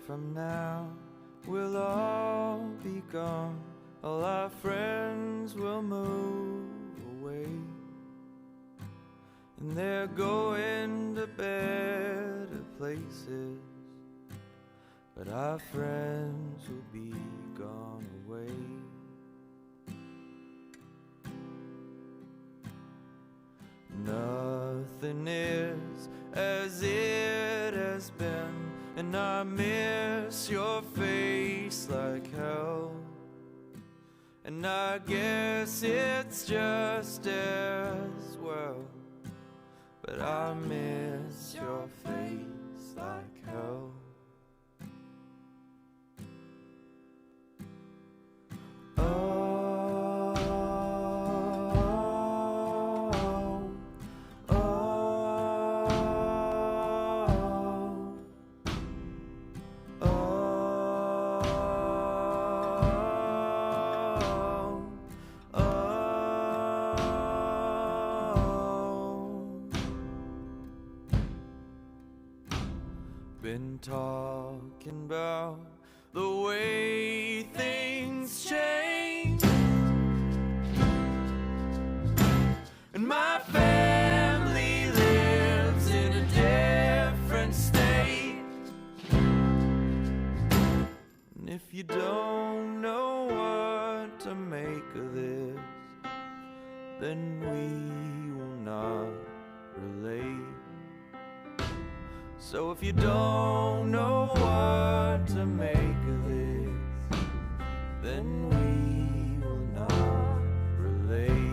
from now we'll all be gone. All our friends will move away, and they're going to better places, but our friends will be gone away. Nothing is as it has been, and I miss your face like hell. And I guess it's just as well, but I miss your face like hell. Been talking about the way things change, and my family lives in a different state. And if you don't know what to make of this, then we will not relate. So if you don't know what to make of this, then we will not relate.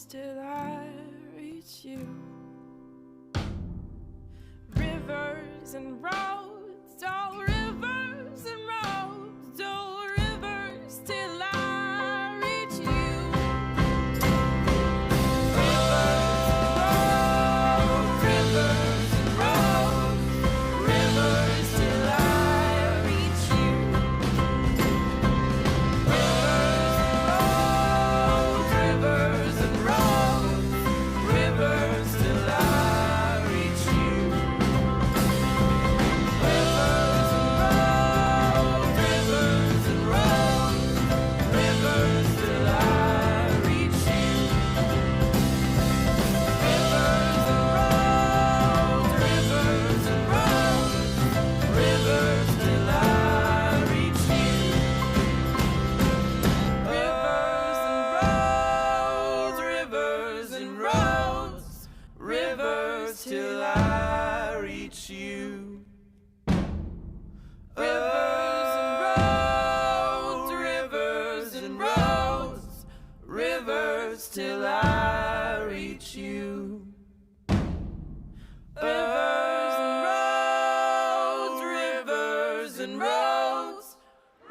Till I reach you. Rivers and roads, oh rivers and roads, oh rivers till I reach you. Rivers and roads, rivers till I reach you. Rivers and roads, rivers till I reach you. Rivers and roads, rivers till I reach you. Rivers and roads, rivers till I reach you. Rivers and roads, rivers till I reach you. Rivers and roads, rivers till I reach you. Rivers and roads,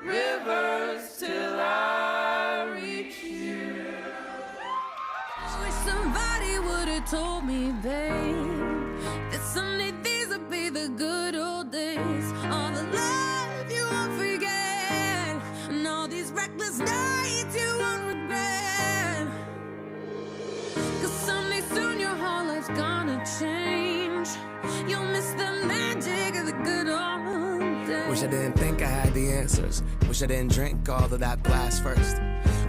rivers till I reach you. Wish somebody would've told me, babe, that someday these would be the good old days. All the love you won't forget, and all these reckless nights you won't regret. 'Cause someday soon your whole life's gonna change. You'll miss the magic of the good old days. Wish I didn't think I had the answers. Wish I didn't drink all of that glass first.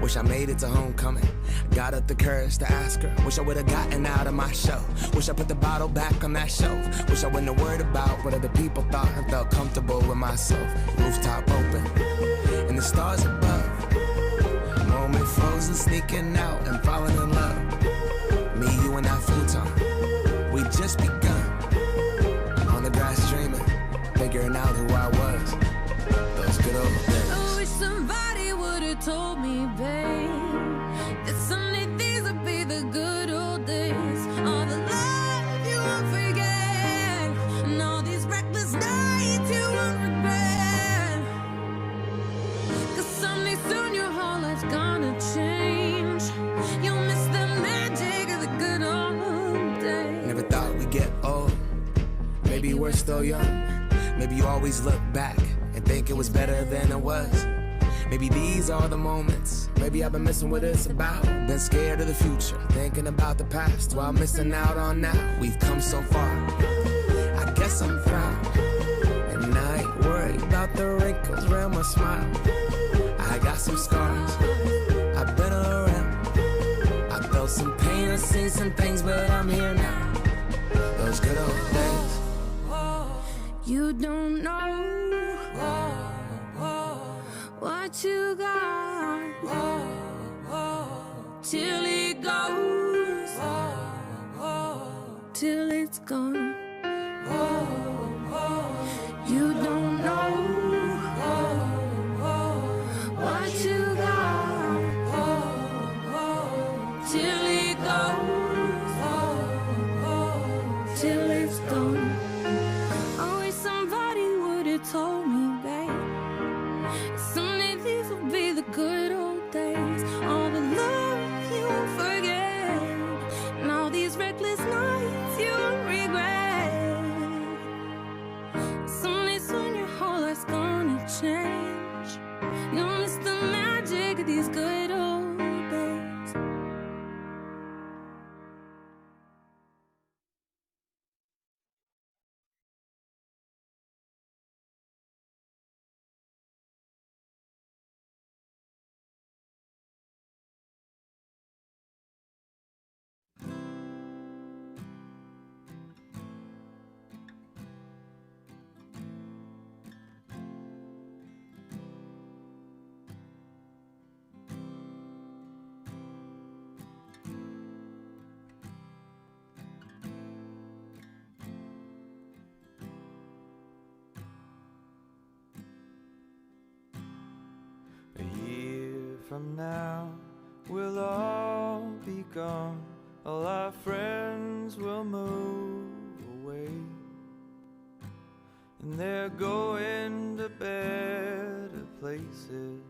Wish I made it to homecoming. Got up the courage to ask her. Wish I would've gotten out of my show. Wish I put the bottle back on that shelf. Wish I wouldn't have worried about what other people thought and felt comfortable with myself. Rooftop open and the stars above. moment frozen, sneaking out and falling in love. Me, you, and that futon, we just begun. On the grass dreaming, figuring out who I was. Those good old days. I wish somebody would've told me, babe, that someday these would be the good old days. All the love you won't forget, and all these reckless nights you won't regret. 'Cause someday soon your whole life's gonna change. You'll miss the magic of the good old days. Never thought we'd get old. Maybe we're still young. Maybe you always look back and think it was better than it was. Maybe these are the moments. Maybe I've been missing what it's about. Been scared of the future, thinking about the past while missing out on now. We've come so far. I guess I'm proud, and I ain't worried about the wrinkles around my smile. I got some scars, I've been around. I felt some pain, I've seen some things, but I'm here now. Those good old days. You don't know what you got till it goes, till it's gone. You don't know what you got till it goes, till it's gone. I wish somebody would've told me, babe, someday these will be the good old days. All the love you won't forget, and all these reckless nights you won't regret. Someday soon your whole life's gonna change. You'll miss the magic of these good old days. A year from now, we'll all be gone. All our friends will move away, and they're going to better places.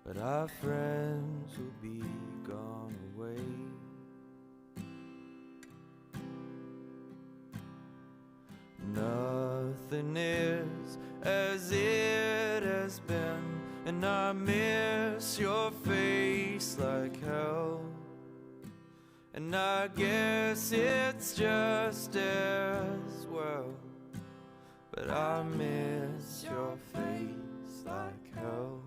But our friends will be gone away. Nothing is as it has been, and I miss your face like hell. And I guess it's just as well, but I miss your face like hell.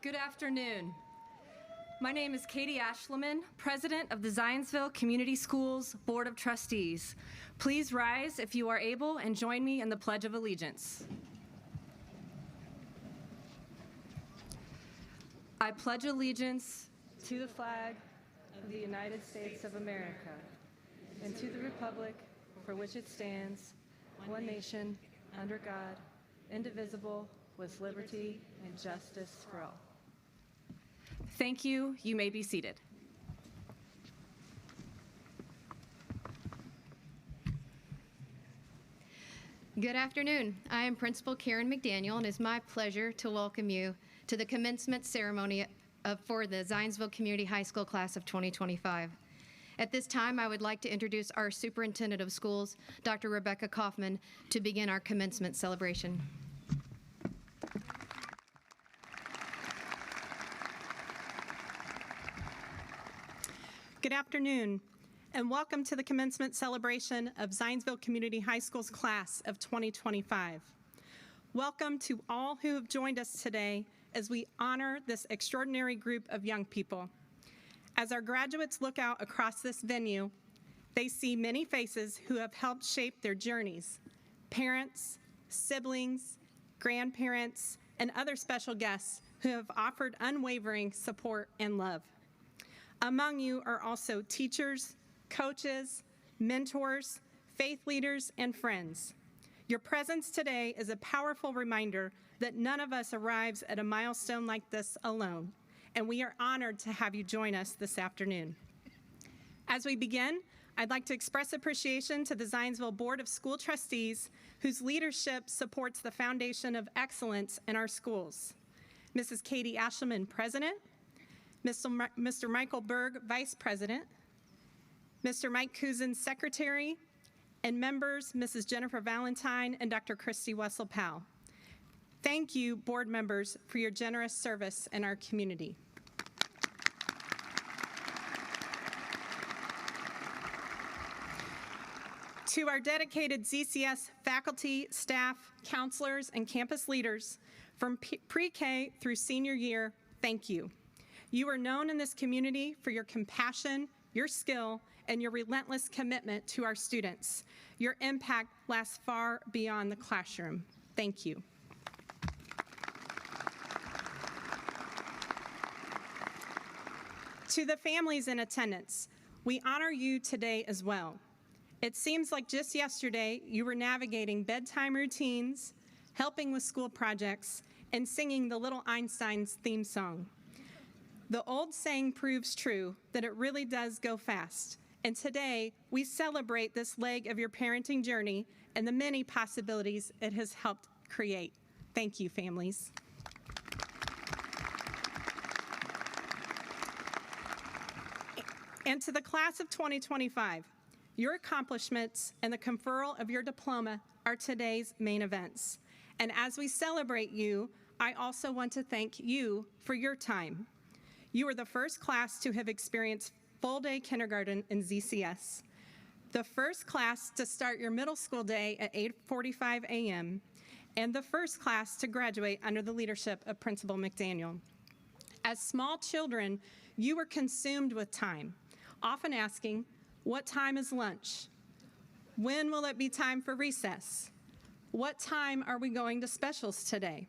Good afternoon. My name is Katie Ashleman, President of the Zionsville Community Schools Board of Trustees. Please rise if you are able and join me in the Pledge of Allegiance. I pledge allegiance to the flag of the United States of America and to the republic for which it stands, one nation, under God, indivisible, with liberty and justice for all. Thank you. You may be seated. Good afternoon. I am Principal Karen McDaniel, and it is my pleasure to welcome you to the commencement ceremony for the Zionsville Community High School class of 2025. At this time, I would like to introduce our Superintendent of Schools, Dr. Rebecca Kaufman, to begin our commencement celebration. Good afternoon, and welcome to the commencement celebration of Zionsville Community High School's class of 2025. Welcome to all who have joined us today as we honor this extraordinary group of young people. As our graduates look out across this venue, they see many faces who have helped shape their journeys: parents, siblings, grandparents, and other special guests who have offered unwavering support and love. Among you are also teachers, coaches, mentors, faith leaders, and friends. Your presence today is a powerful reminder that none of us arrives at a milestone like this alone, and we are honored to have you join us this afternoon. As we begin, I'd like to express appreciation to the Zionsville Board of School Trustees, whose leadership supports the foundation of excellence in our schools. Mrs. Katie Ashleman, President; Mr. Michael Berg, Vice President; Mr. Mike Cousin, Secretary; and members, Mrs. Jennifer Valentine and Dr. Christy Wessel-Powell. Thank you, board members, for your generous service in our community. To our dedicated ZCS faculty, staff, counselors, and campus leaders from pre-K through senior year, thank you. You are known in this community for your compassion, your skill, and your relentless commitment to our students. Your impact lasts far beyond the classroom. Thank you. To the families in attendance, we honor you today as well. It seems like just yesterday you were navigating bedtime routines, helping with school projects, and singing the Little Einsteins theme song. The old saying proves true that it really does go fast. And today, we celebrate this leg of your parenting journey and the many possibilities it has helped create. Thank you, families. And to the class of 2025, your accomplishments and the conferral of your diploma are today's main events. And as we celebrate you, I also want to thank you for your time. You are the first class to have experienced full-day kindergarten in ZCS, the first class to start your middle school day at 8:45 a.m., and the first class to graduate under the leadership of Principal McDaniel. As small children, you were consumed with time, often asking, what time is lunch? When will it be time for recess? What time are we going to specials today?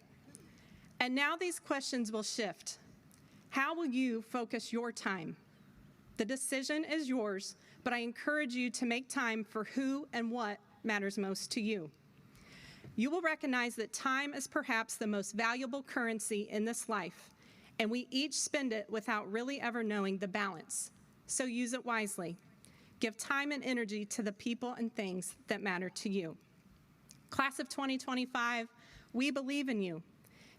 And now these questions will shift. How will you focus your time? The decision is yours, but I encourage you to make time for who and what matters most to you. You will recognize that time is perhaps the most valuable currency in this life, and we each spend it without really ever knowing the balance. So use it wisely. Give time and energy to the people and things that matter to you. Class of 2025, we believe in you.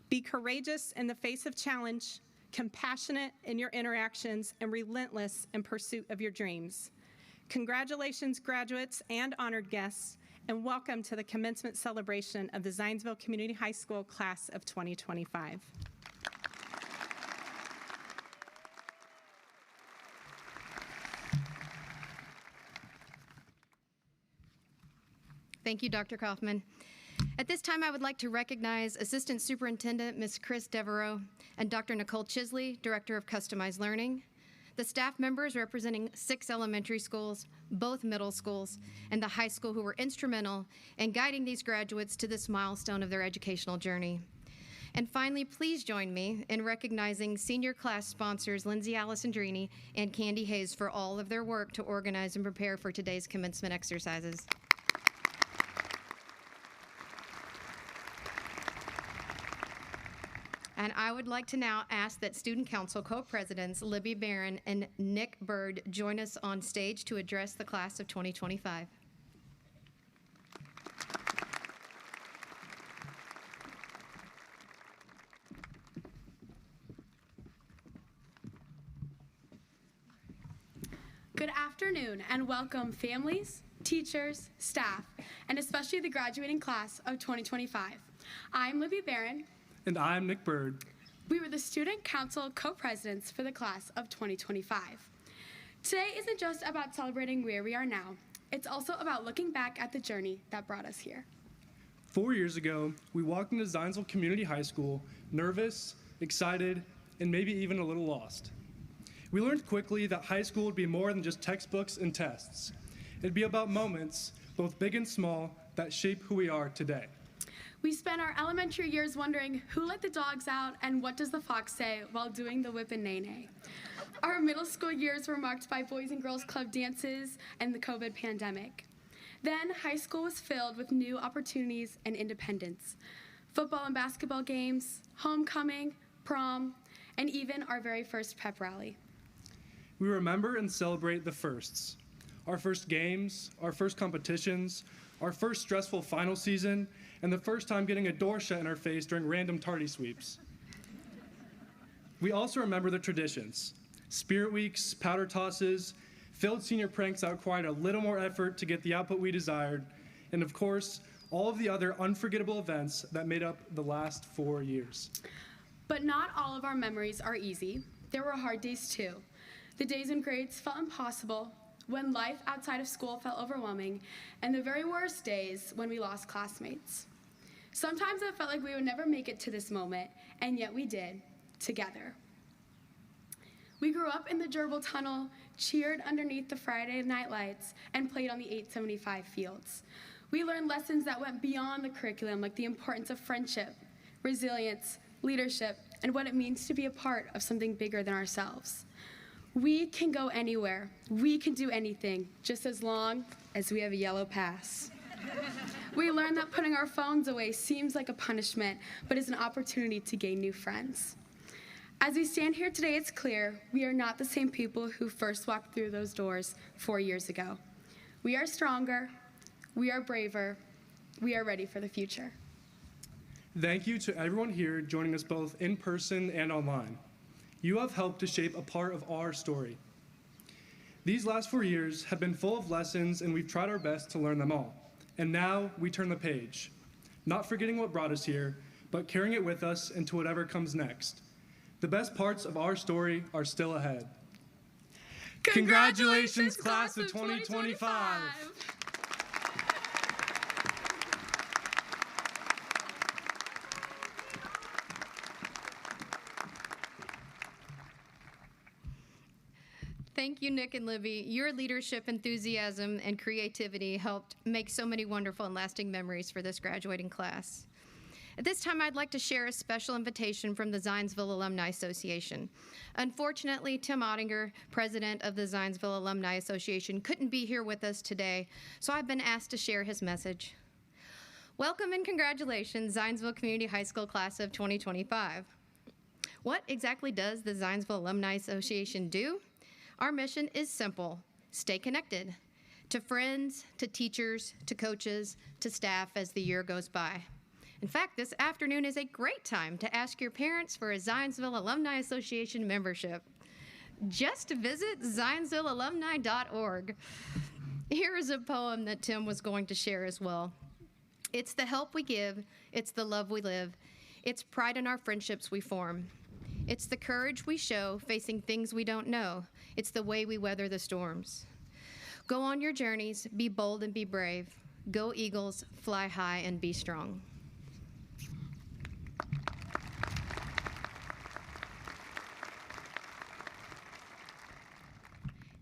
Be courageous in the face of challenge, compassionate in your interactions, and relentless in pursuit of your dreams. Congratulations, graduates and honored guests, and welcome to the commencement celebration of the Zionsville Community High School class of 2025. Thank you, Dr. Kaufman. At this time, I would like to recognize Assistant Superintendent Ms. Chris Devereaux and Dr. Nicole Chisley, Director of Customized Learning, the staff members representing 6 elementary schools, both middle schools, and the high school who were instrumental in guiding these graduates to this milestone of their educational journey. And finally, please join me in recognizing senior class sponsors Lindsay Alessandrini and Candy Hayes for all of their work to organize and prepare for today's commencement exercises. And I would like to now ask that Student Council co-presidents Libby Barron and Nick Bird join us on stage to address the class of 2025. Good afternoon and welcome families, teachers, staff, and especially the graduating class of 2025. I'm Libby Barron. And I'm Nick Bird. We were the Student Council co-presidents for the class of 2025. Today isn't just about celebrating where we are now, it's also about looking back at the journey that brought us here. 4 years ago, we walked into Zionsville Community High School, nervous, excited, and maybe even a little lost. We learned quickly that high school would be more than just textbooks and tests. It'd be about moments, both big and small, that shape who we are today. We spent our elementary years wondering who let the dogs out and what does the fox say while doing the whip and neigh-neigh. Our middle school years were marked by Boys and Girls Club dances and the COVID pandemic. Then high school was filled with new opportunities and independence. Football and basketball games, homecoming, prom, and even our very first pep rally. We remember and celebrate the firsts. Our first games, our first competitions, our first stressful final season, and the first time getting a door shut in our face during random tardy sweeps. We also remember the traditions. Spirit weeks, powder tosses, failed senior pranks that required a little more effort to get the output we desired, and of course, all of the other unforgettable events that made up the last 4 years. But not all of our memories are easy. There were hard days too. The days when grades felt impossible, when life outside of school felt overwhelming, and the very worst days when we lost classmates. Sometimes it felt like we would never make it to this moment, and yet we did, together. We grew up in the Gerbil Tunnel, cheered underneath the Friday night lights, and played on the 875 fields. We learned lessons that went beyond the curriculum, like the importance of friendship, resilience, leadership, and what it means to be a part of something bigger than ourselves. We can go anywhere. We can do anything, just as long as we have a yellow pass. We learned that putting our phones away seems like a punishment, but is an opportunity to gain new friends. As we stand here today, it's clear we are not the same people who first walked through those doors 4 years ago. We are stronger, we are braver, we are ready for the future. Thank you to everyone here joining us both in person and online. You have helped to shape a part of our story. These last 4 years have been full of lessons, and we've tried our best to learn them all. And now we turn the page, not forgetting what brought us here, but carrying it with us into whatever comes next. The best parts of our story are still ahead. Congratulations, class of 2025! Thank you, Nick and Libby. Your leadership, enthusiasm, and creativity helped make so many wonderful and lasting memories for this graduating class. At this time, I'd like to share a special invitation from the Zionsville Alumni Association. Unfortunately, Tim Ottinger, president of the Zionsville Alumni Association, couldn't be here with us today, so I've been asked to share his message. Welcome and congratulations, Zionsville Community High School class of 2025. What exactly does the Zionsville Alumni Association do? Our mission is simple: stay connected to friends, to teachers, to coaches, to staff as the year goes by. In fact, this afternoon is a great time to ask your parents for a Zionsville Alumni Association membership. Just visit zionsvillealumni.org. Here is a poem that Tim was going to share as well. It's the help we give, it's the love we live, it's pride in our friendships we form. It's the courage we show facing things we don't know. It's the way we weather the storms. Go on your journeys, be bold and be brave. Go Eagles, fly high and be strong.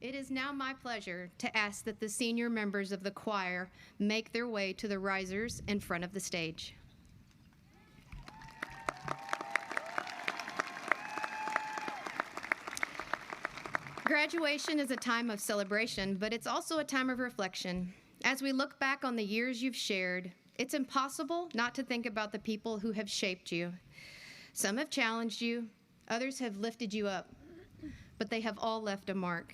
It is now my pleasure to ask that the senior members of the choir make their way to the risers in front of the stage. Graduation is a time of celebration, but it's also a time of reflection. As we look back on the years you've shared, it's impossible not to think about the people who have shaped you. Some have challenged you, others have lifted you up, but they have all left a mark.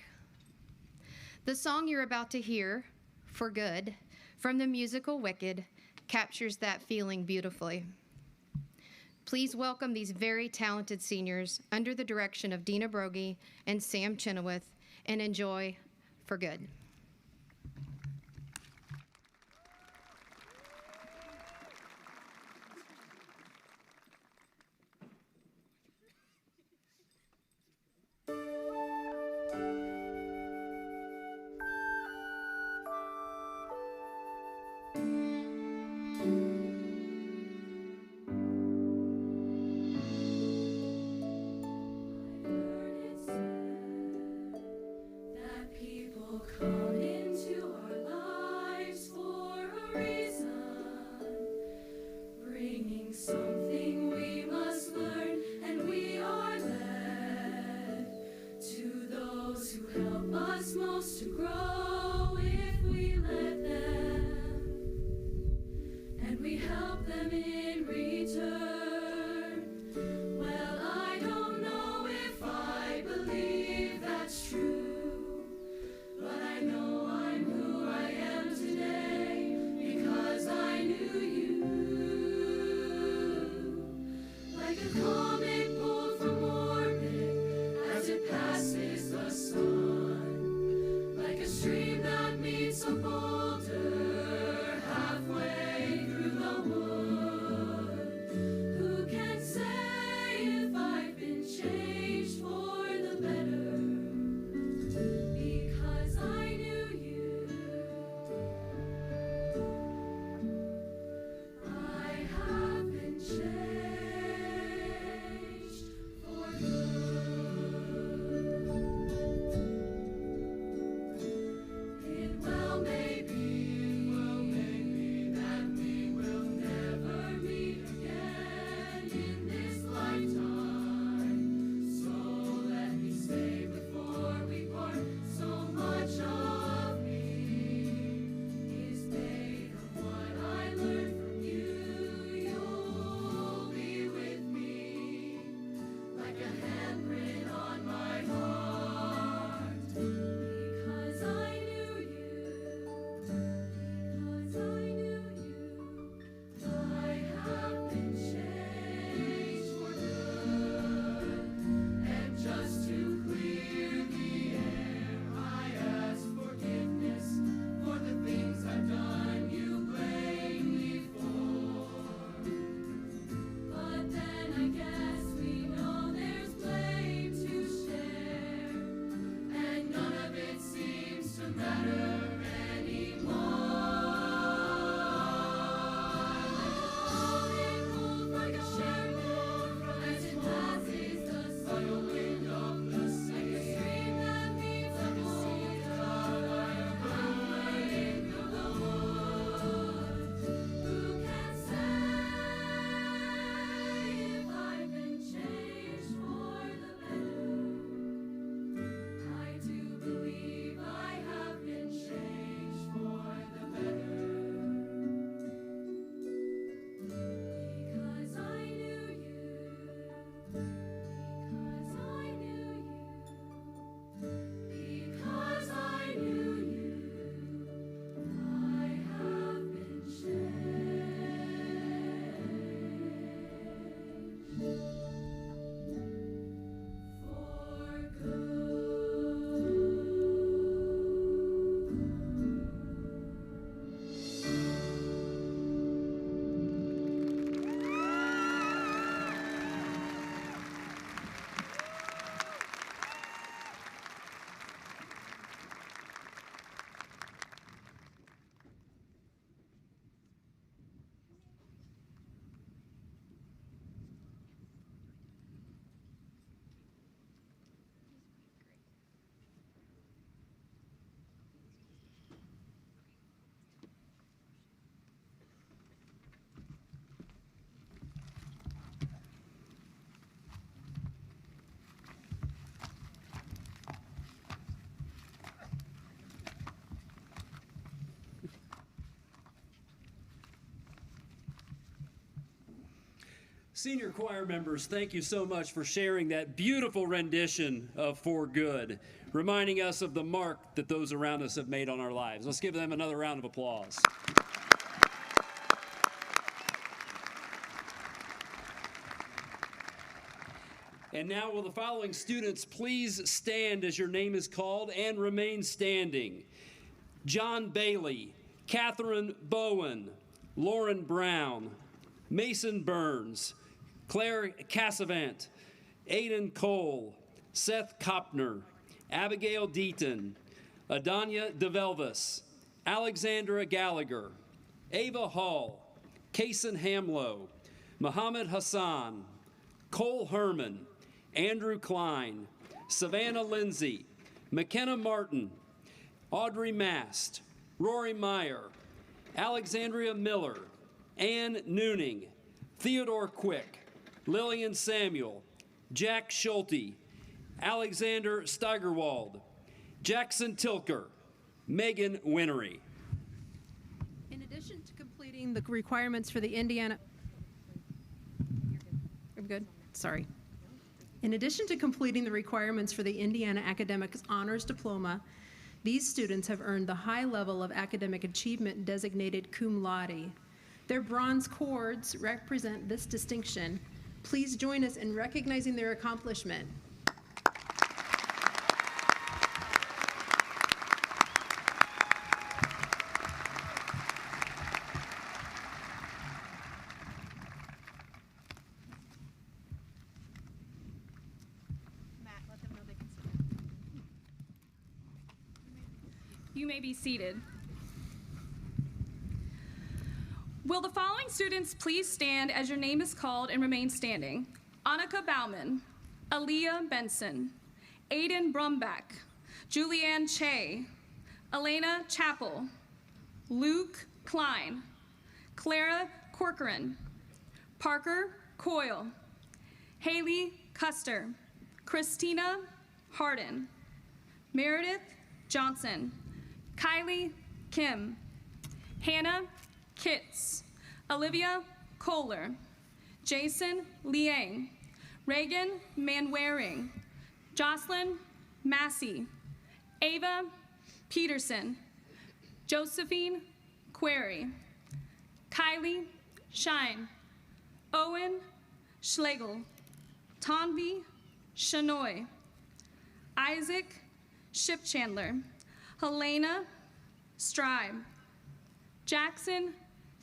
The song you're about to hear, For Good, from the musical Wicked, captures that feeling beautifully. Please welcome these very talented seniors under the direction of Dina Brogy and Sam Chenoweth, and enjoy For Good. Stream that meets a bowl. Senior choir members, thank you so much for sharing that beautiful rendition of For Good, reminding us of the mark that those around us have made on our lives. Let's give them another round of applause. And now will the following students please stand as your name is called and remain standing. John Bailey, Catherine Bowen, Lauren Brown, Mason Burns, Claire Cassavant, Aiden Cole, Seth Kopner, Abigail Deaton, Adanya DeVelvis, Alexandra Gallagher, Ava Hall, Kaysen Hamlow, Muhammad Hassan, Cole Herman, Andrew Klein, Savannah Lindsay, McKenna Martin, Audrey Mast, Rory Meyer, Alexandria Miller, Ann Nooning, Theodore Quick, Lillian Samuel, Jack Schulte, Alexander Steigerwald, Jackson Tilker, Megan Winery. In addition to completing the requirements for the Indiana... I'm good? Sorry. In addition to completing the requirements for the Indiana Academic Honors Diploma, these students have earned the high level of academic achievement designated cum laude. Their bronze cords represent this distinction. Please join us in recognizing their accomplishment. You may be seated. Will the following students please stand as your name is called and remain standing? Annika Bauman, Aaliyah Benson, Aiden Brumbach, Julianne Che, Elena Chappell, Luke Klein, Clara Corcoran, Parker Coyle, Haley Custer, Christina Hardin, Meredith Johnson, Kylie Kim, Hannah Kitts, Olivia Kohler, Jason Liang, Reagan Manwaring, Jocelyn Massey, Ava Peterson, Josephine Query, Kylie Shine, Owen Schlegel, Tanvi Shanoy, Isaac Shipchandler, Helena Stribe, Jackson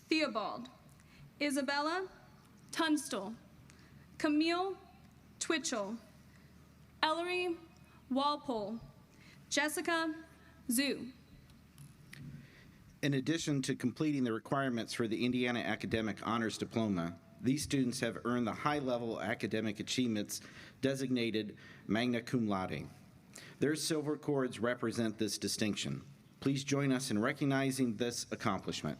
Theobald, Isabella Tunstall, Camille Twitchell, Ellery Walpole, Jessica Zhu. In addition to completing the requirements for the Indiana Academic Honors Diploma, these students have earned the high-level academic achievements designated magna cum laude. Their silver cords represent this distinction. Please join us in recognizing this accomplishment.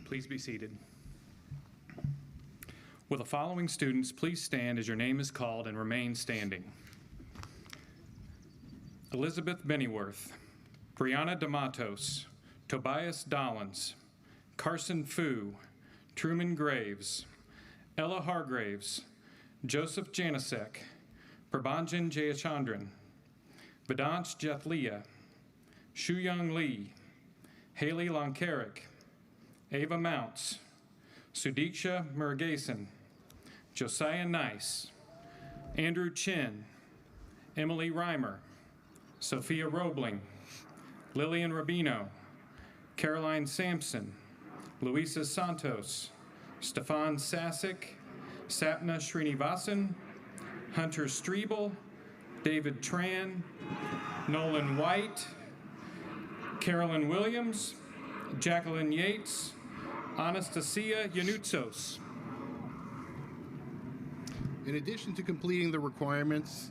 Please be seated. Will the following students please stand as your name is called and remain standing? Elizabeth Bennyworth, Brianna DeMatos, Tobias Dollins, Carson Fu, Truman Graves, Ella Hargraves, Joseph Janasek, Prabhanjan Jayachandran, Vedansh Jathlia, Shuyoung Lee, Haley Lonkarik, Ava Mounts, Sudiksha Murugesan, Josiah Nice, Andrew Chin, Emily Reimer, Sophia Roebling, Lillian Rubino, Caroline Sampson, Luisa Santos, Stefan Sasic, Sapna Srinivasan, Hunter Strebel, David Tran, Nolan White, Carolyn Williams, Jacqueline Yates, Anastasia Yanutsos. In addition to completing the requirements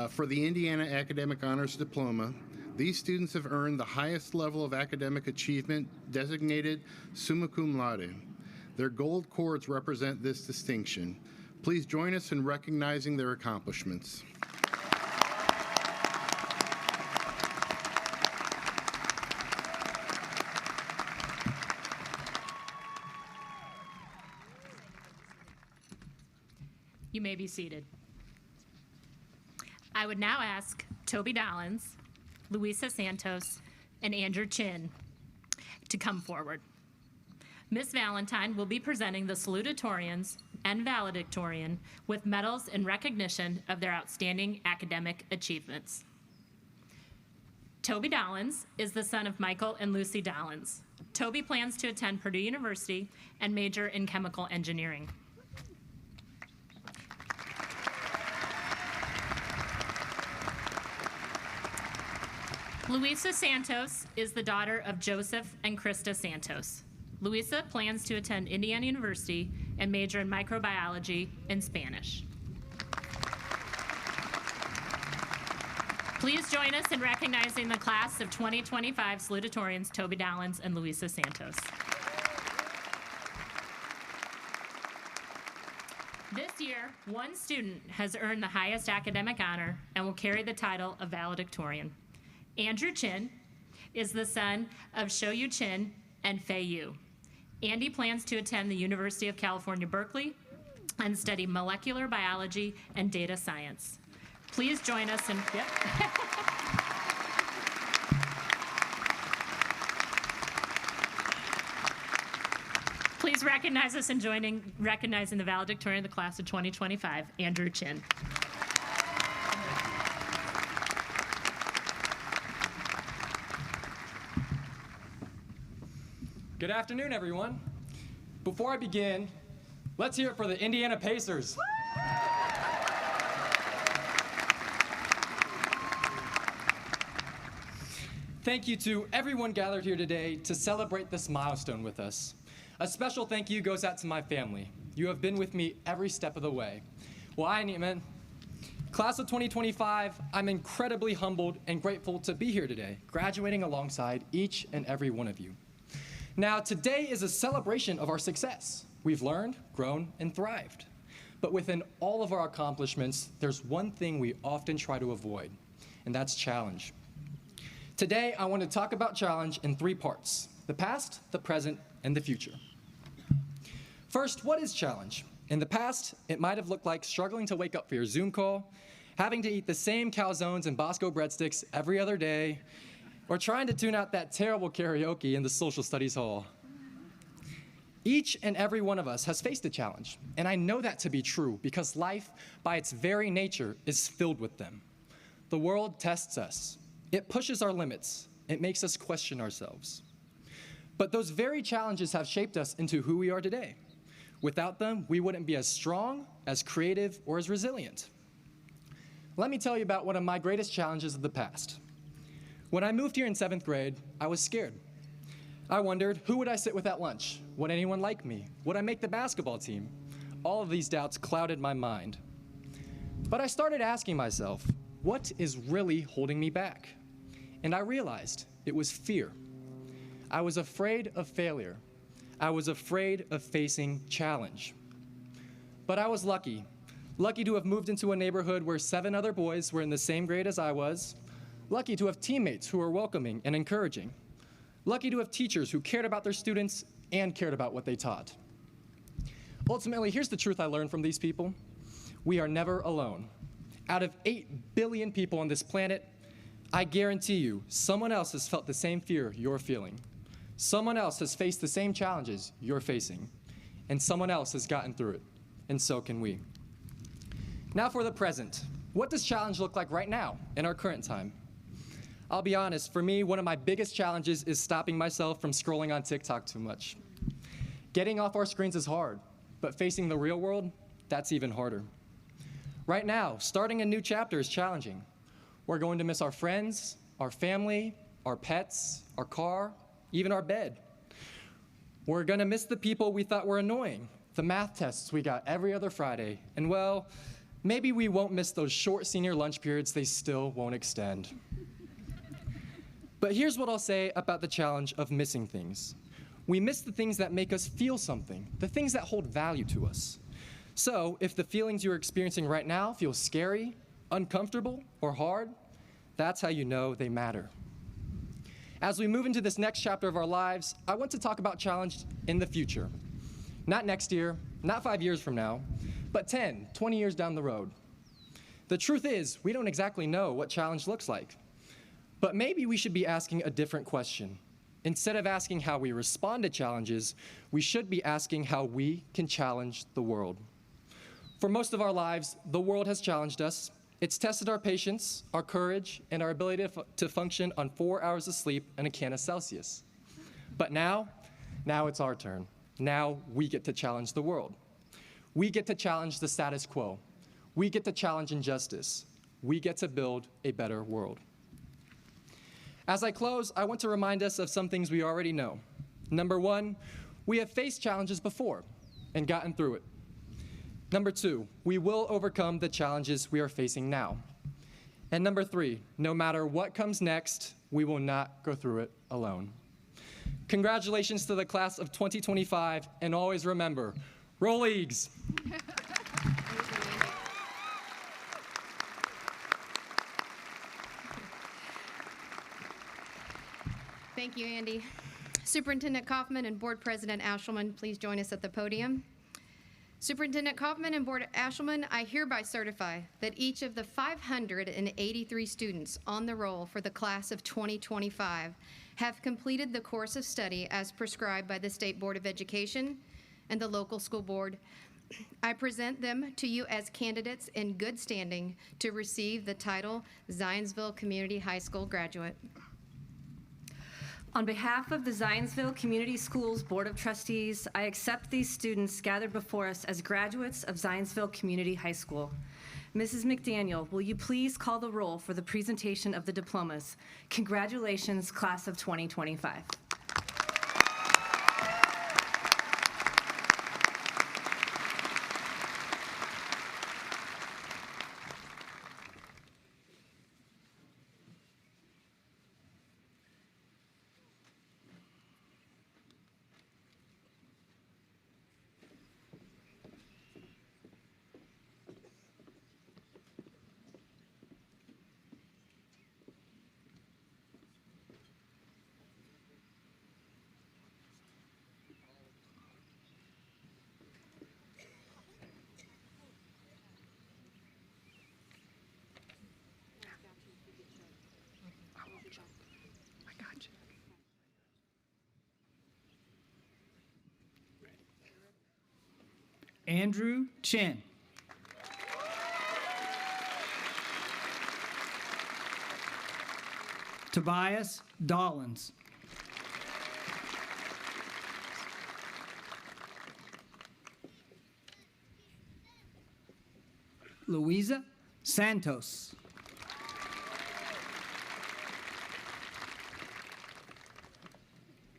for the Indiana Academic Honors Diploma, these students have earned the highest level of academic achievement designated summa cum laude. Their gold cords represent this distinction. Please join us in recognizing their accomplishments. You may be seated. I would now ask Toby Dollins, Luisa Santos, and Andrew Chin to come forward. Ms. Valentine will be presenting the salutatorians and valedictorian with medals in recognition of their outstanding academic achievements. Toby Dollins is the son of Michael and Lucy Dollins. Toby plans to attend Purdue University and major in chemical engineering. Luisa Santos is the daughter of Joseph and Krista Santos. Luisa plans to attend Indiana University and major in microbiology and Spanish. Please join us in recognizing the class of 2025 salutatorians Toby Dollins and Luisa Santos. This year, one student has earned the highest academic honor and will carry the title of valedictorian. Andrew Chin is the son of Shoyu Chin and Fei Yu. Andy plans to attend the University of California, Berkeley and study molecular biology and data science. Please join us in, yep. Please recognize us in recognizing the valedictorian of the class of 2025, Andrew Chin. Good afternoon, everyone. Before I begin, let's hear it for the Indiana Pacers. Thank you to everyone gathered here today to celebrate this milestone with us. A special thank you goes out to my family. You have been with me every step of the way. Amen. Class of 2025, I'm incredibly humbled and grateful to be here today, graduating alongside each and every one of you. Now, today is a celebration of our success. We've learned, grown, and thrived. But within all of our accomplishments, there's one thing we often try to avoid, and that's challenge. Today, I want to talk about challenge in three parts: the past, the present, and the future. First, what is challenge? In the past, it might have looked like struggling to wake up for your Zoom call, having to eat the same calzones and Bosco breadsticks every other day, or trying to tune out that terrible karaoke in the social studies hall. Each and every one of us has faced a challenge, and I know that to be true because life, by its very nature, is filled with them. The world tests us. It pushes our limits. It makes us question ourselves. But those very challenges have shaped us into who we are today. Without them, we wouldn't be as strong, as creative, or as resilient. Let me tell you about one of my greatest challenges of the past. When I moved here in 7th grade, I was scared. I wondered, who would I sit with at lunch? Would anyone like me? Would I make the basketball team? All of these doubts clouded my mind. But I started asking myself, what is really holding me back? And I realized it was fear. I was afraid of failure. I was afraid of facing challenge. But I was lucky to have moved into a neighborhood where 7 other boys were in the same grade as I was. Lucky to have teammates who were welcoming and encouraging. Lucky to have teachers who cared about their students and cared about what they taught. Ultimately, here's the truth I learned from these people. We are never alone. Out of 8 billion people on this planet, I guarantee you, someone else has felt the same fear you're feeling. Someone else has faced the same challenges you're facing. And someone else has gotten through it. And so can we. Now for the present. What does challenge look like right now, in our current time? I'll be honest, for me, one of my biggest challenges is stopping myself from scrolling on TikTok too much. Getting off our screens is hard, but facing the real world, that's even harder. Right now, starting a new chapter is challenging. We're going to miss our friends, our family, our pets, our car, even our bed. We're gonna miss the people we thought were annoying, the math tests we got every other Friday, and well, maybe we won't miss those short senior lunch periods they still won't extend. But here's what I'll say about the challenge of missing things. We miss the things that make us feel something, the things that hold value to us. So if the feelings you're experiencing right now feel scary, uncomfortable, or hard, that's how you know they matter. As we move into this next chapter of our lives, I want to talk about challenge in the future. Not next year, not 5 years from now, but 10, 20 years down the road. The truth is, we don't exactly know what challenge looks like. But maybe we should be asking a different question. Instead of asking how we respond to challenges, we should be asking how we can challenge the world. For most of our lives, the world has challenged us. It's tested our patience, our courage, and our ability to function on 4 hours of sleep and a can of Celsius. But now it's our turn. Now we get to challenge the world. We get to challenge the status quo. We get to challenge injustice. We get to build a better world. As I close, I want to remind us of some things we already know. Number one, we have faced challenges before and gotten through it. Number two, we will overcome the challenges we are facing now. And number three, no matter what comes next, we will not go through it alone. Congratulations to the class of 2025, and always remember, roll Eags! Thank you, Andy. Superintendent Kaufman and Board President Ashelman, please join us at the podium. Superintendent Kaufman and Board Ashelman, I hereby certify that each of the 583 students on the roll for the class of 2025 have completed the course of study as prescribed by the State Board of Education and the local school board. I present them to you as candidates in good standing to receive the title Zionsville Community High School graduate. On behalf of the Zionsville Community Schools Board of Trustees, I accept these students gathered before us as graduates of Zionsville Community High School. Mrs. McDaniel, will you please call the roll for the presentation of the diplomas? Congratulations, class of 2025. Andrew Chin. Tobias Dollins. Louisa Santos.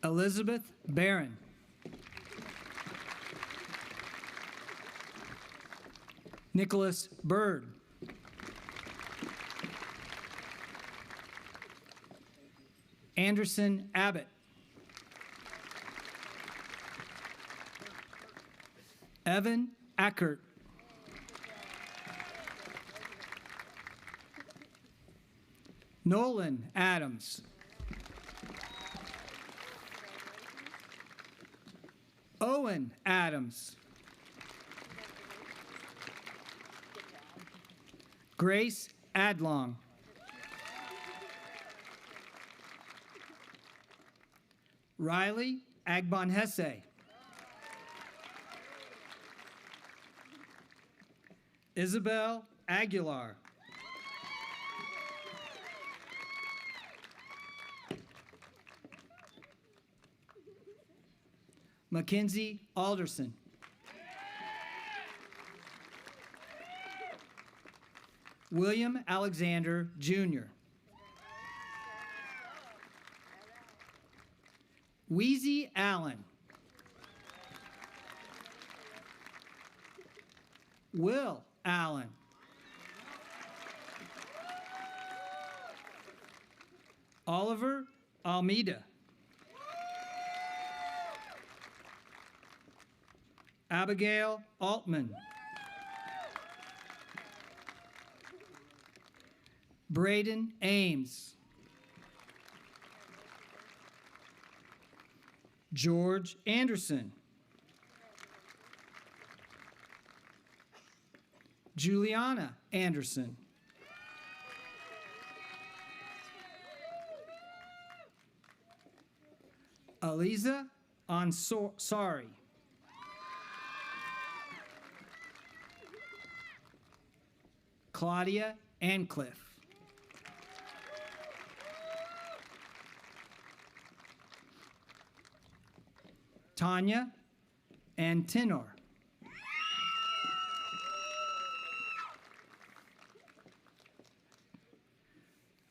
Elizabeth Barron. Nicholas Bird. Anderson Abbott. Evan Ackert. Nolan Adams. Owen Adams. Grace Adlong. Riley Agbonhese. Isabel Aguilar. Mackenzie Alderson. William Alexander, Jr. Wheezy Allen. Will Allen. Oliver Almeida. Abigail Altman. Braden Ames. George Anderson. Juliana Anderson. Aliza Ansari. Claudia Ancliffe. Tanya Antinor.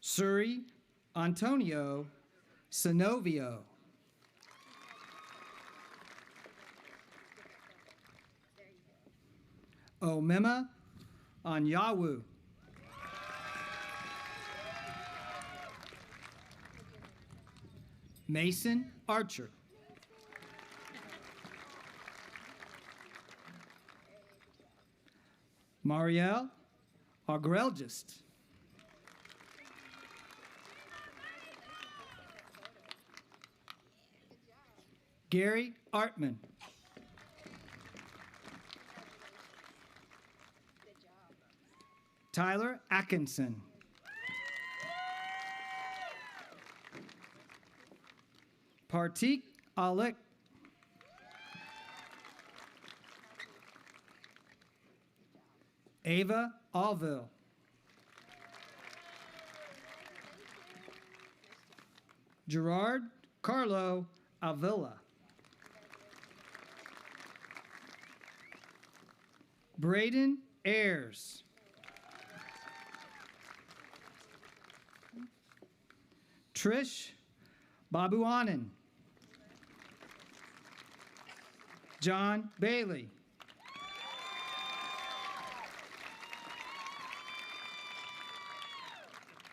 Suri Antonio Sinovio. Omema Anyawu. Mason Archer. Marielle Agrelgist. Gary Artman. Tyler Atkinson. Partik Alek. Ava Alville. Gerard Carlo Avila. Braden Ayers. Trish Babuanan. John Bailey.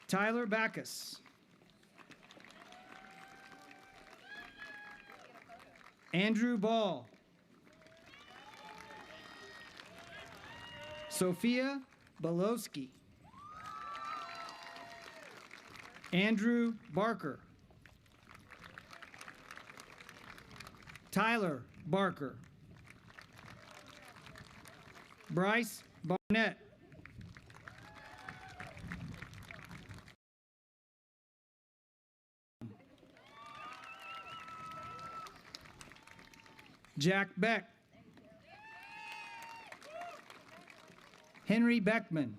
Tyler Backus. Andrew Ball. Sophia Bolowski. Andrew Barker. Tyler Barker. Bryce Barnett. Jack Beck. Henry Beckman.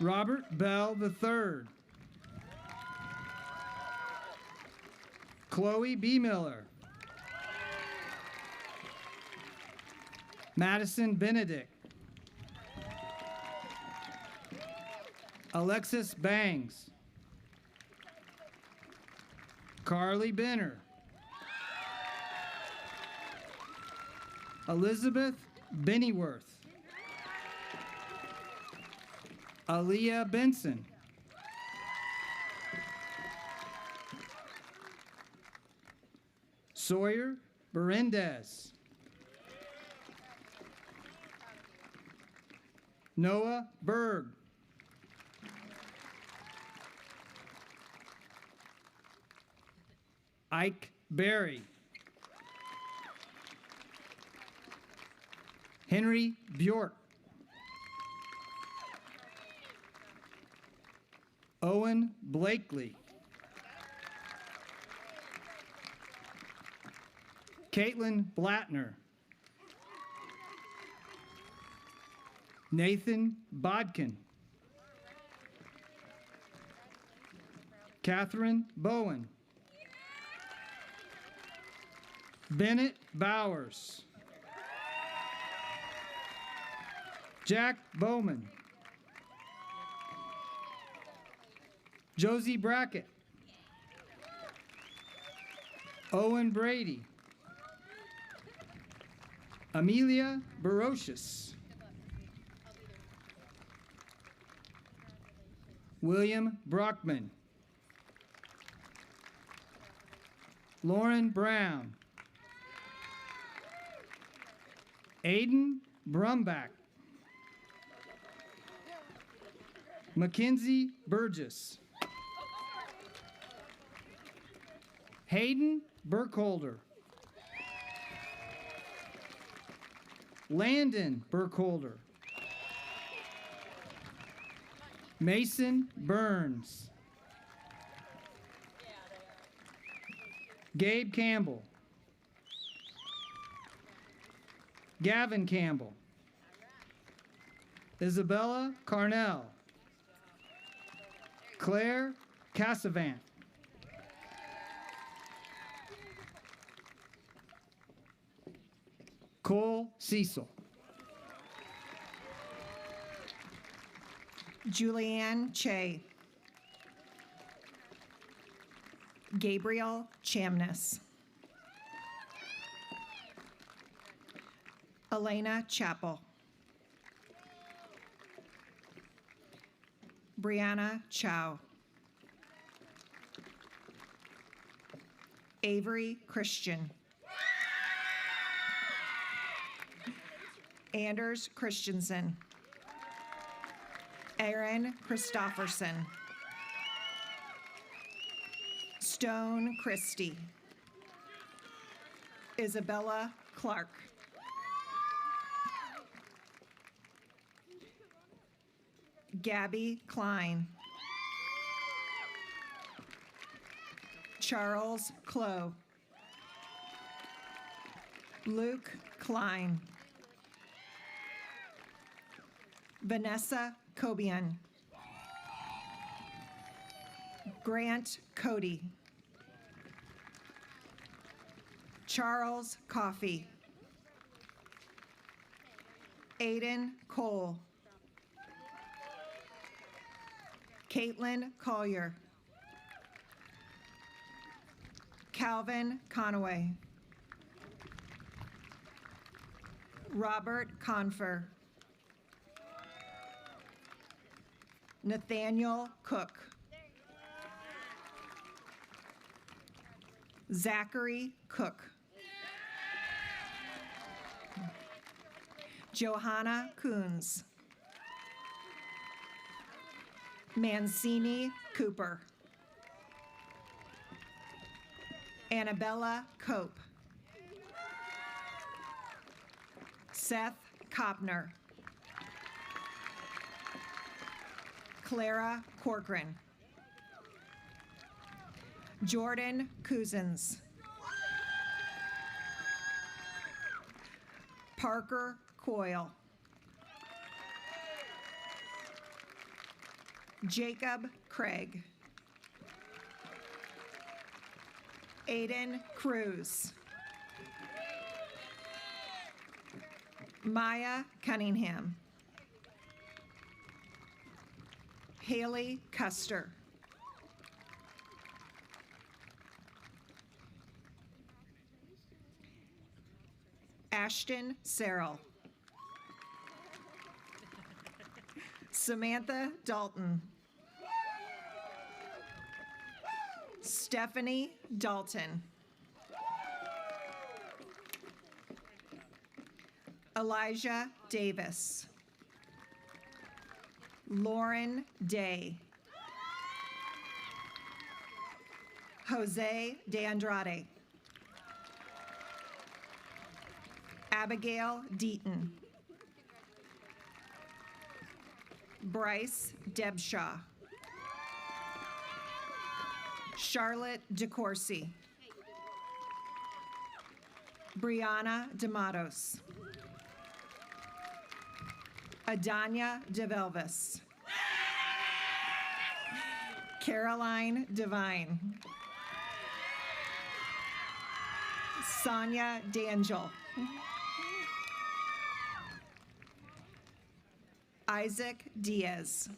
Robert Bell III. Chloe B. Miller. Madison Benedict. Alexis Bangs. Carly Benner. Elizabeth Bennyworth. Aaliyah Benson. Sawyer Berendez. Noah Berg. Ike Berry. Henry Bjork. Owen Blakely. Caitlin Blattner. Nathan Bodkin. Catherine Bowen. Bennett Bowers. Jack Bowman. Josie Brackett. Owen Brady. Amelia Barocious. William Brockman. Lauren Brown. Aiden Brumbach. Mackenzie Burgess. Hayden Burkholder. Landon Burkholder. Mason Burns. Gabe Campbell. Gavin Campbell. Isabella Carnell. Claire Cassavant. Cole Cecil. Julianne Che. Gabriel Chamness. Elena Chappell. Brianna Chow. Avery Christian. Anders Christensen. Aaron Christofferson. Stone Christie. Isabella Clark. Gabby Klein. Charles Clow. Luke Klein. Vanessa Cobian. Grant Cody. Charles Coffey. Aiden Cole. Caitlin Collier. Calvin Conaway. Robert Confer. Nathaniel Cook. Zachary Cook. Johanna Coons. Mancini Cooper. Annabella Cope. Seth Kopner. Clara Corcoran. Jordan Cousins. Parker Coyle. Jacob Craig. Aiden Cruz. Maya Cunningham. Haley Custer. Ashton Serrell. Samantha Dalton. Stephanie Dalton. Elijah Davis. Lauren Day. Jose De Andrade. Abigail Deaton. Bryce Debshaw. Charlotte DeCourcy. Brianna DeMatos. Adanya DeVelvis. Caroline Devine. Sonia D'Angel. Isaac Diaz.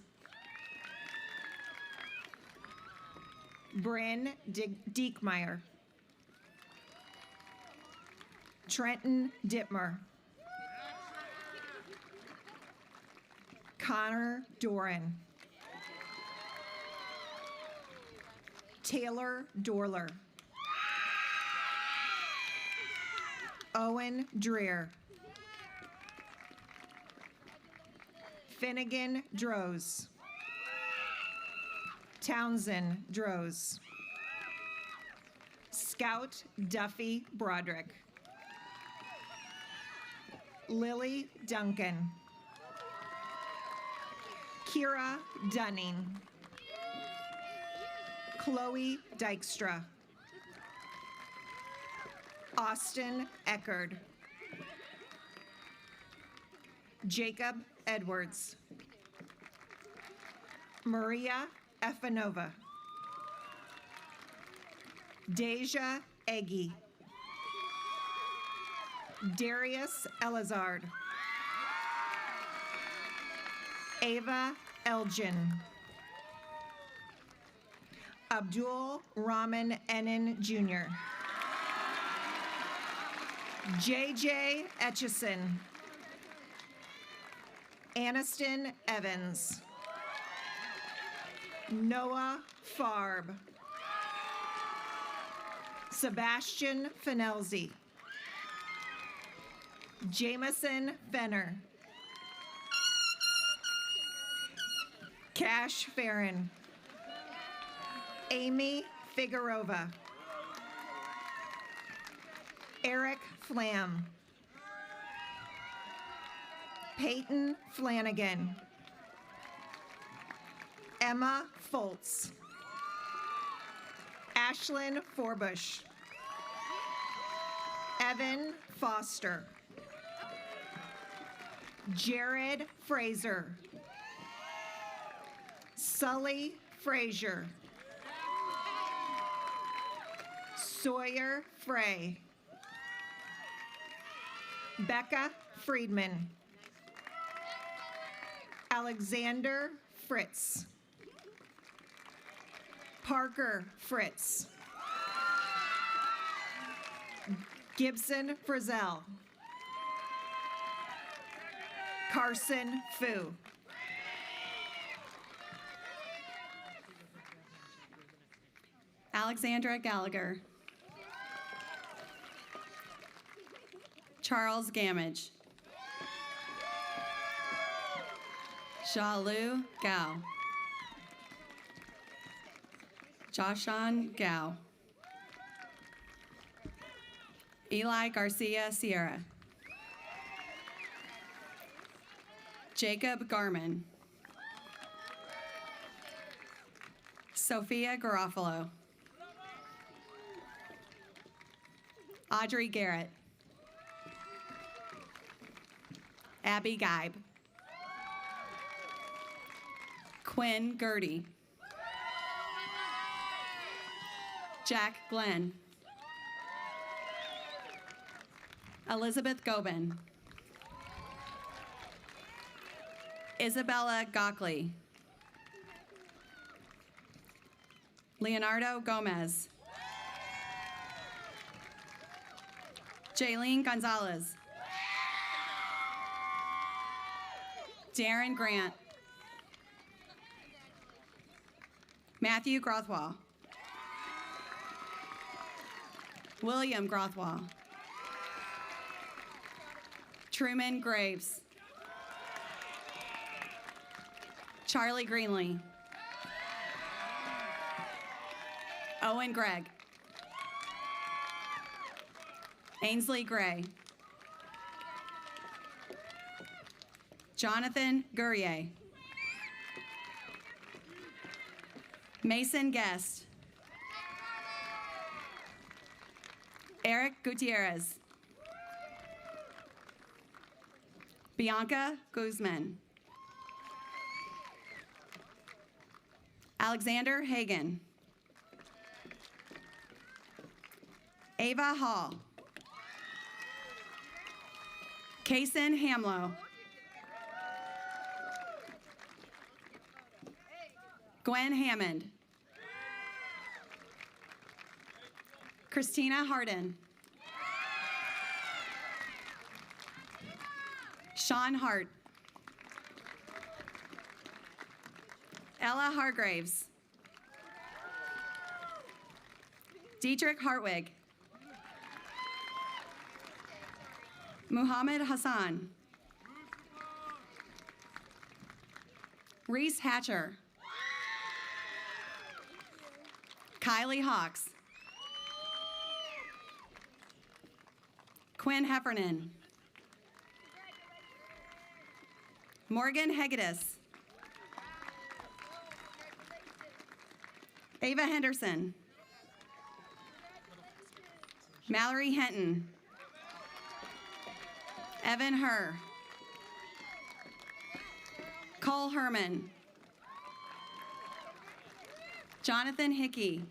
Bryn Diekmeyer. Trenton Dittmer. Connor Doran. Taylor Dorler. Owen Dreer. Finnegan Droz. Townsend Droz. Scout Duffy Broderick. Lily Duncan. Kira Dunning. Chloe Dykstra. Austin Eckerd. Jacob Edwards. Maria Efanova. Deja Eggy. Darius Elizard. Ava Elgin. Abdul Rahman Enin Jr. JJ Etchison. Aniston Evans. Noah Farb. Sebastian Fennelzy. Jameson Fenner. Cash Farron. Amy Figuerova. Eric Flam. Peyton Flanagan. Emma Foltz. Ashlyn Forbush. Evan Foster. Jared Fraser. Sully Frazier. Sawyer Frey. Becca Friedman. Alexander Fritz. Parker Fritz. Gibson Frizzell. Carson Fu. Alexandra Gallagher. Charles Gamage. Shalu Gao. Joshan Gao. Eli Garcia Sierra. Jacob Garman. Sophia Garofalo. Audrey Garrett. Abby Geib. Quinn Gertie. Jack Glenn. Elizabeth Gobin. Isabella Gockley. Leonardo Gomez. Jaylene Gonzalez. Darren Grant. Matthew Grothwall. William Grothwall. Truman Graves. Charlie Greenlee. Owen Gregg. Ainsley Gray. Jonathan Gurrier. Mason Guest. Eric Gutierrez. Bianca Guzman. Alexander Hagan. Ava Hall. Kaysen Hamlow. Gwen Hammond. Christina Harden. Sean Hart. Ella Hargraves. Dietrich Hartwig. Muhammad Hassan. Reese Hatcher. Kylie Hawks. Quinn Heffernan. Morgan Hegedus. Ava Henderson. Mallory Henton. Evan Herr. Cole Herman. Jonathan Hickey.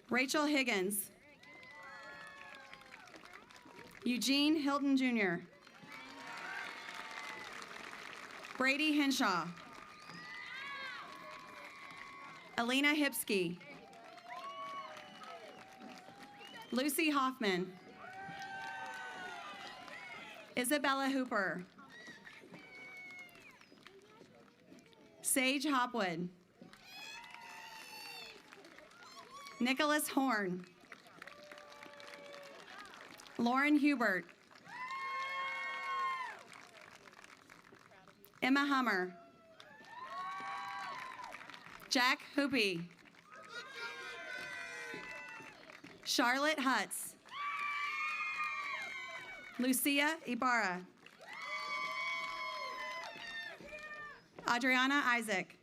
Rachel Higgins. Eugene Hilton Jr. Brady Henshaw. Alina Hipsky. Lucy Hoffman. Isabella Hooper. Sage Hopwood. Nicholas Horn. Lauren Hubert. Emma Hummer. Jack Hoopy. Charlotte Hutz. Lucia Ibarra. Adriana Isaac.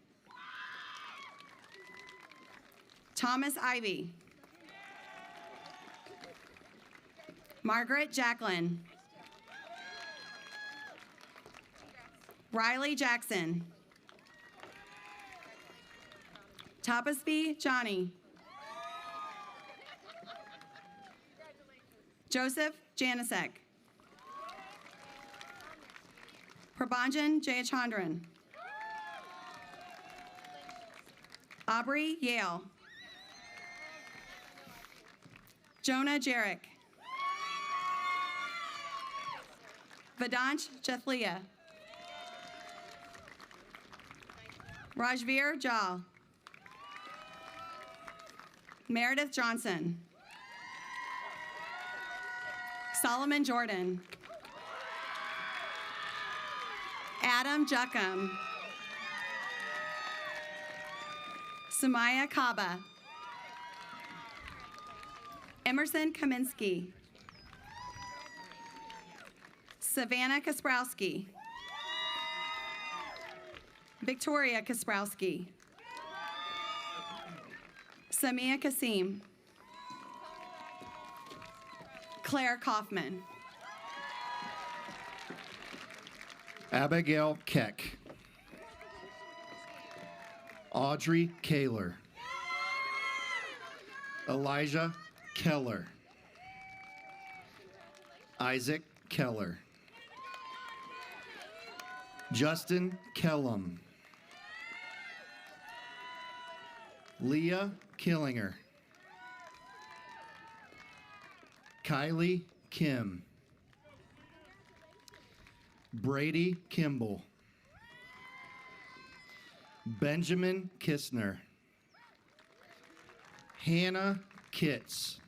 Thomas Ivy. Margaret Jacqueline. Riley Jackson. Tapasby Johnny. Joseph Janisek. Prabhanjan Jayachandran. Aubrey Yale. Jonah Jarek. Vedansh Jathlia. Rajveer Jal. Meredith Johnson. Solomon Jordan. Adam Juckham. Sumaya Kaba. Emerson Kaminsky. Savannah Kasprowski. Victoria Kasprowski. Samia Kasim. Claire Kaufman. Abigail Keck. Audrey Kaler. Elijah Keller. Isaac Keller. Justin Kellum. Leah Killinger. Kylie Kim. Brady Kimball. Benjamin Kistner. Hannah Kitts.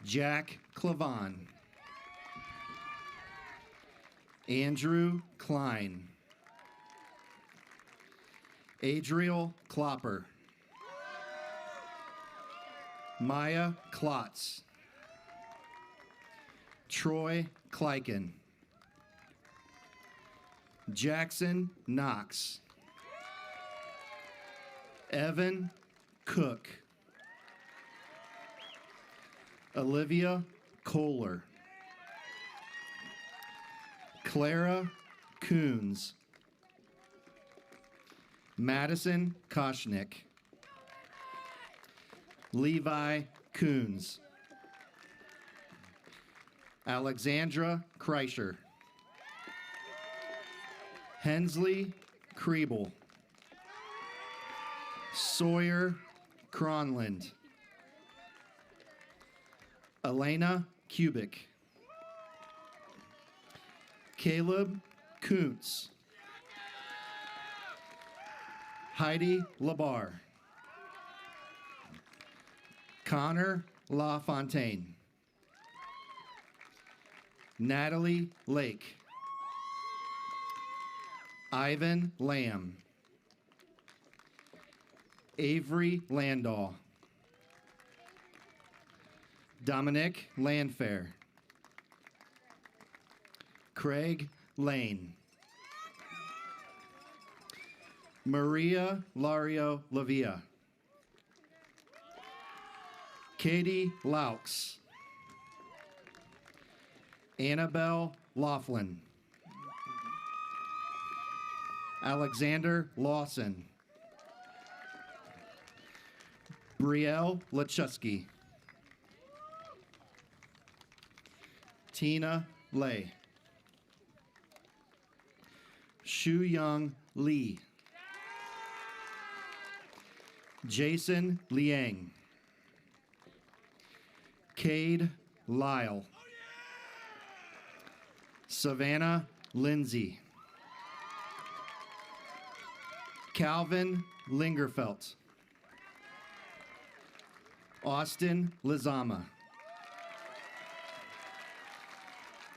Jack Clavon. Andrew Klein. Adriel Klopper. Maya Klotz. Troy Kleiken. Jackson Knox. Evan Cook. Olivia Kohler. Clara Coons. Madison Koshnick. Levi Coons. Alexandra Kreischer. Hensley Kriebel. Sawyer Cronland. Elena Kubik. Caleb Kuntz. Heidi Labar. Connor LaFontaine. Natalie Lake. Ivan Lamb, Avery Landau, Dominic Landfair, Craig Lane, Maria Lario Lavia, Katie Laux, Annabelle Laughlin, Alexander Lawson, Brielle Lachusky, Tina Lay, Shu Young Lee, Jason Liang, Cade Lyle, Savannah Lindsay, Calvin Lingerfelt, Austin Lizama,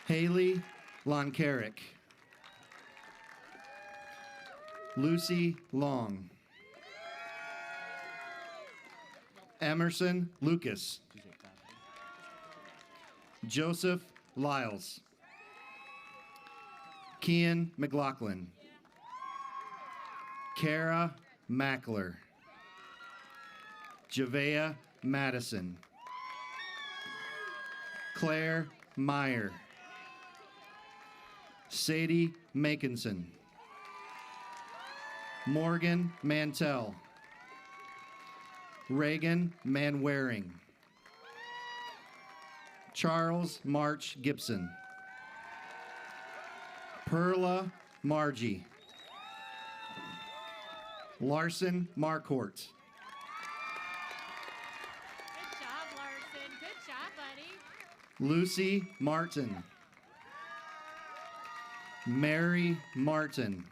Haley Loncarrick, Lucy Long, Emerson Lucas, Joseph Lyles, Kian McLaughlin, Kara Mackler, Javea Madison, Claire Meyer, Sadie Makinson, Morgan Mantell, Reagan Manwaring, Charles March Gibson, Perla Margie, Larson Marcourt, Good job, Larson. Good job, buddy. Lucy Martin, Mary Martin,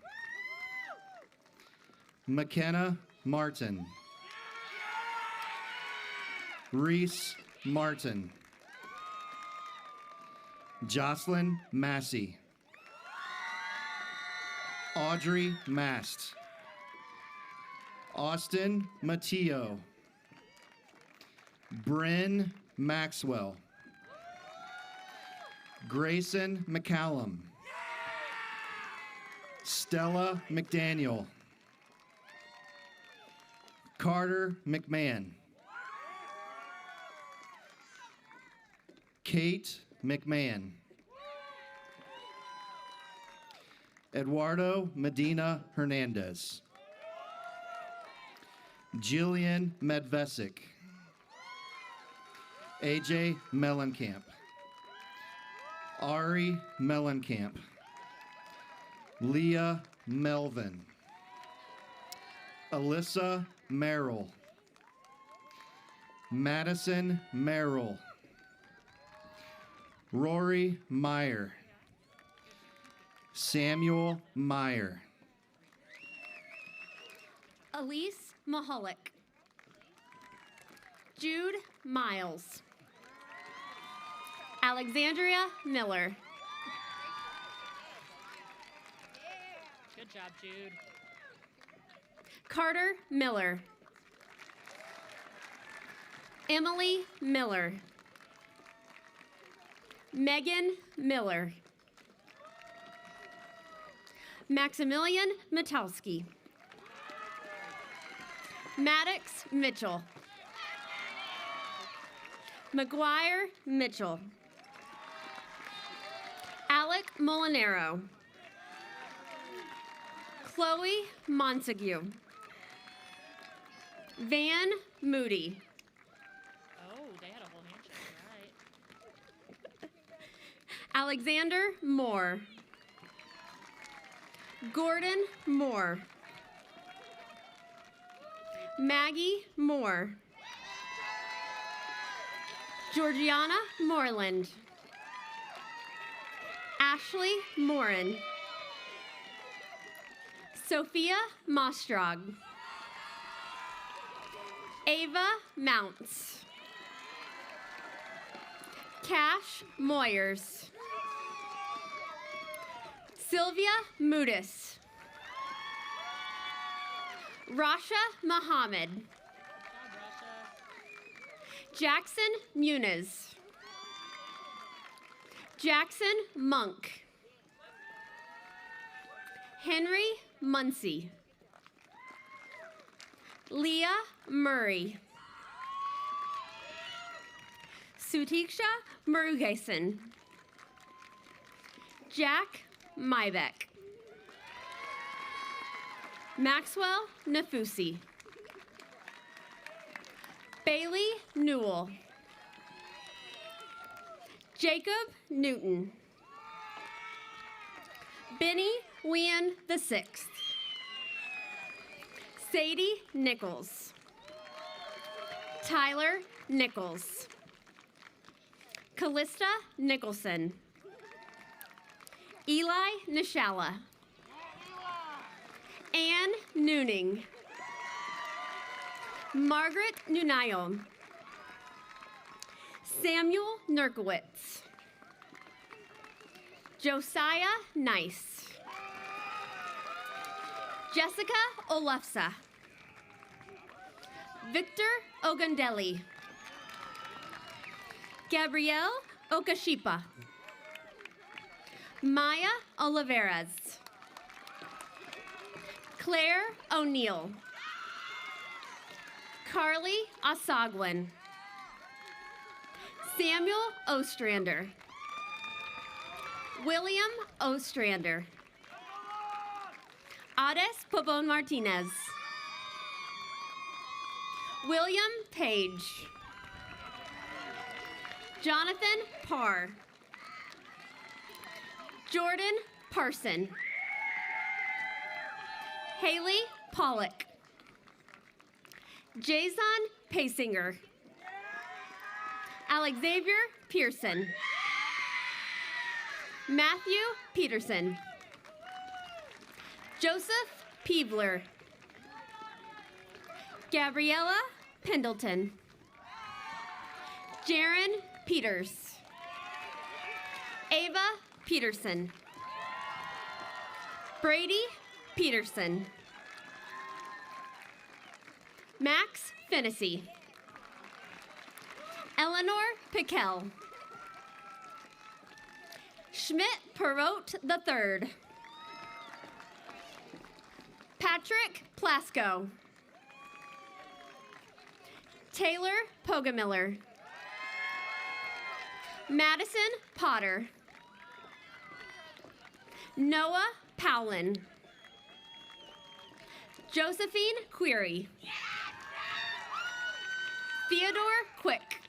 McKenna Martin, Reese Martin, Jocelyn Massey, Audrey Mast, Austin Matteo, Bryn Maxwell, Grayson McCallum, Stella McDaniel, Carter McMahon, Kate McMahon, Eduardo Medina Hernandez, Jillian Medvesic, AJ Mellencamp, Ari Mellencamp, Leah Melvin, Alyssa Merrill, Madison Merrill, Rory Meyer, Samuel Meyer, Elise Mahalik, Jude Miles, Alexandria Miller, Good job, Jude. Carter Miller, Emily Miller, Megan Miller, Maximilian Metowski, Maddox Mitchell, McGuire Mitchell, Alec Molinaro, Chloe Montague, Van Moody, Oh, they had a whole handshake. All right. Alexander Moore, Gordon Moore, Maggie Moore, Georgiana Moreland, Ashley Morin, Sophia Mostrog, Ava Mounts, Cash Moyers, Sylvia Mudis, Rasha Muhammad. Jackson Muniz. Jackson Monk. Henry Muncie. Leah Murray. Sutiksha Murugesan. Jack Mybeck. Maxwell Nafusi. Bailey Newell. Jacob Newton. Benny Wien VI. Sadie Nichols. Tyler Nichols. Callista Nicholson. Eli Nishala. Anne Nooning. Margaret Nunayom. Samuel Nurkowitz. Josiah Nice. Jessica Olufsa. Victor Ogundeli. Gabrielle Okashipa. Maya Oliveras. Claire O'Neill. Carly Osagwin. Samuel Ostrander. William Ostrander. Ades Pabon Martinez. William Page. Jonathan Parr. Jordan Parson. Haley Pollock. Jason Pasinger. Alexavier Pearson. Matthew Peterson. Joseph Peebler. Gabriella Pendleton. Jaron Peters. Ava Peterson. Brady Peterson. Max Fennessy. Eleanor Piquel. Schmidt Perot III. Patrick Plasko. Taylor Pogamiller. Madison Potter. Noah Powlin. Josephine Query. Theodore Quick.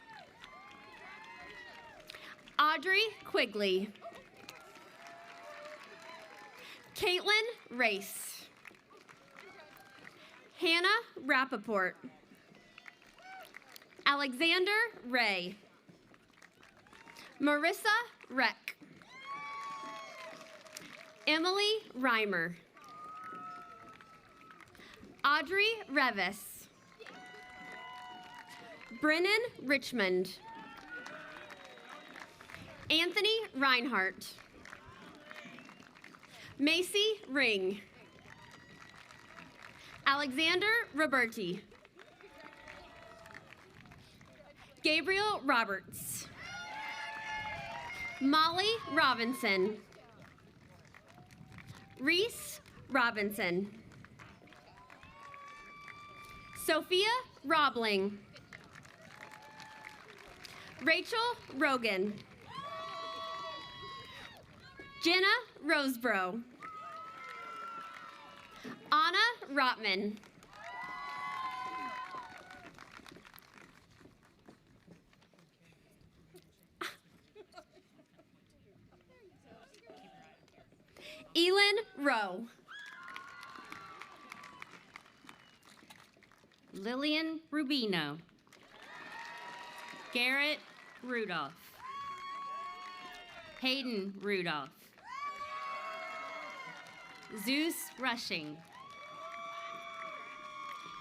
Audrey Quigley. Caitlin Race. Hannah Rappaport. Alexander Ray. Marissa Reck. Emily Reimer. Audrey Revis. Brennan Richmond. Anthony Reinhardt. Macy Ring. Alexander Roberti. Gabriel Roberts. Molly Robinson. Reese Robinson. Sophia Robling. Rachel Rogan. Jenna Rosebro. Anna Rotman. Elin Rowe. Lillian Rubino. Garrett Rudolph. Hayden Rudolph. Zeus Rushing.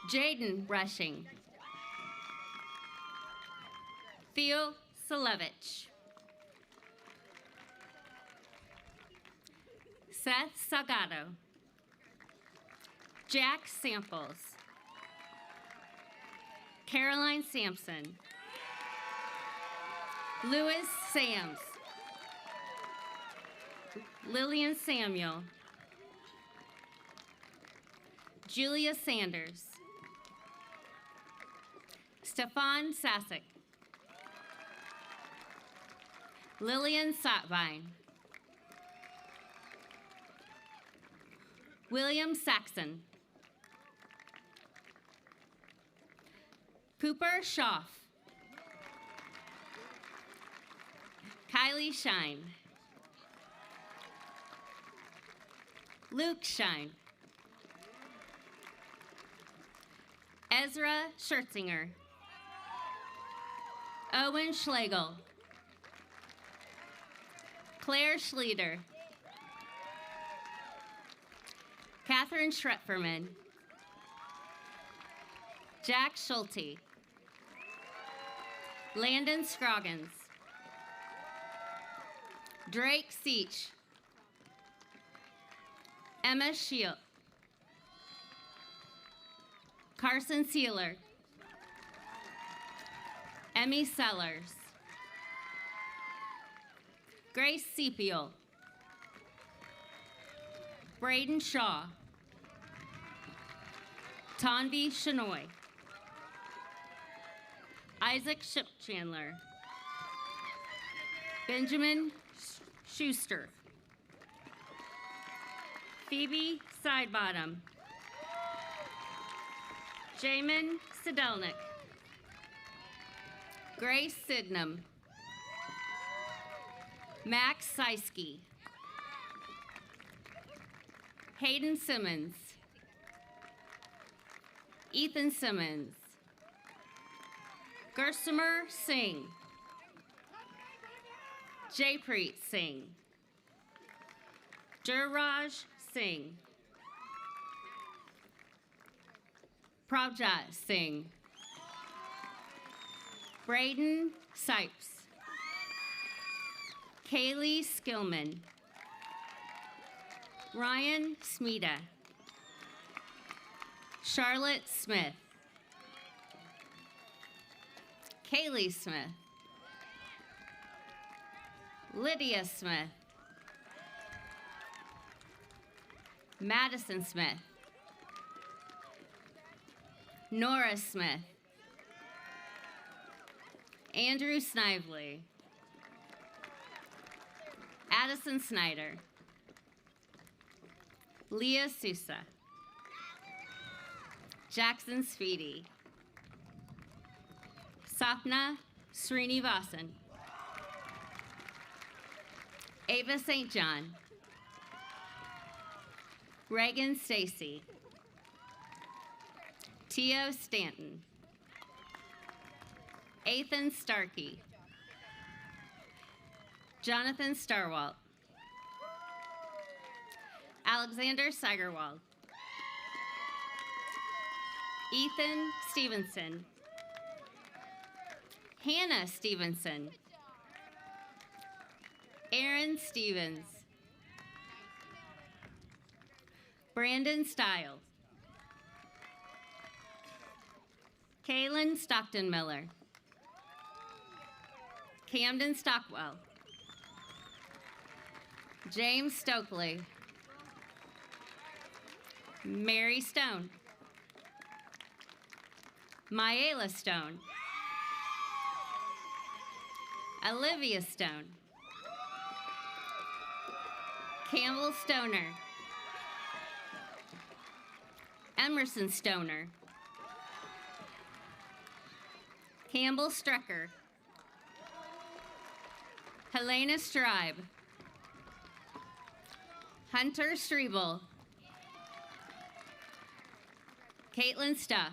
Jaden Rushing. Theo Salevich. Seth Salgado. Jack Samples, Caroline Sampson, Louis Sams, Lillian Samuel, Julia Sanders, Stefan Sasek, Lillian Sotvine, William Saxon, Cooper Schaff, Kylie Shine, Luke Shine, Ezra Schertzinger, Owen Schlegel, Claire Schlieder, Catherine Schretferman, Jack Schulte, Landon Scroggins, Drake Seach, Emma Shield, Carson Sealer, Emmy Sellers, Grace Sepiel, Braden Shaw, Tanvi Shenoy, Isaac Shipchandler, Benjamin Schuster, Phoebe Sidebottom, Jamin Sidelnik, Grace Sidnam, Max Seiske, Hayden Simmons, Ethan Simmons, Gursamer Singh, Jaypreet Singh, Jurraj Singh, Prabjot Singh, Braden Sipes, Kaylee Skillman, Ryan Smeda, Charlotte Smith, Kaylee Smith, Lydia Smith, Madison Smith, Nora Smith, Andrew Snively, Addison Snyder, Leah Sousa, Jackson Speedy, Sapna Srinivasan, Ava St. John, Reagan Stacy, Tio Stanton, Ethan Starkey, Jonathan Starwalt, Alexander Sigerwald, Ethan Stevenson, Hannah Stevenson, Aaron Stevens, Brandon Stiles, Kaylin Stockton Miller, Camden Stockwell, James Stokely, Mary Stone, Myela Stone, Olivia Stone, Campbell Stoner, Emerson Stoner, Campbell Strecker, Helena Stribe, Hunter Strebel, Caitlin Stuff,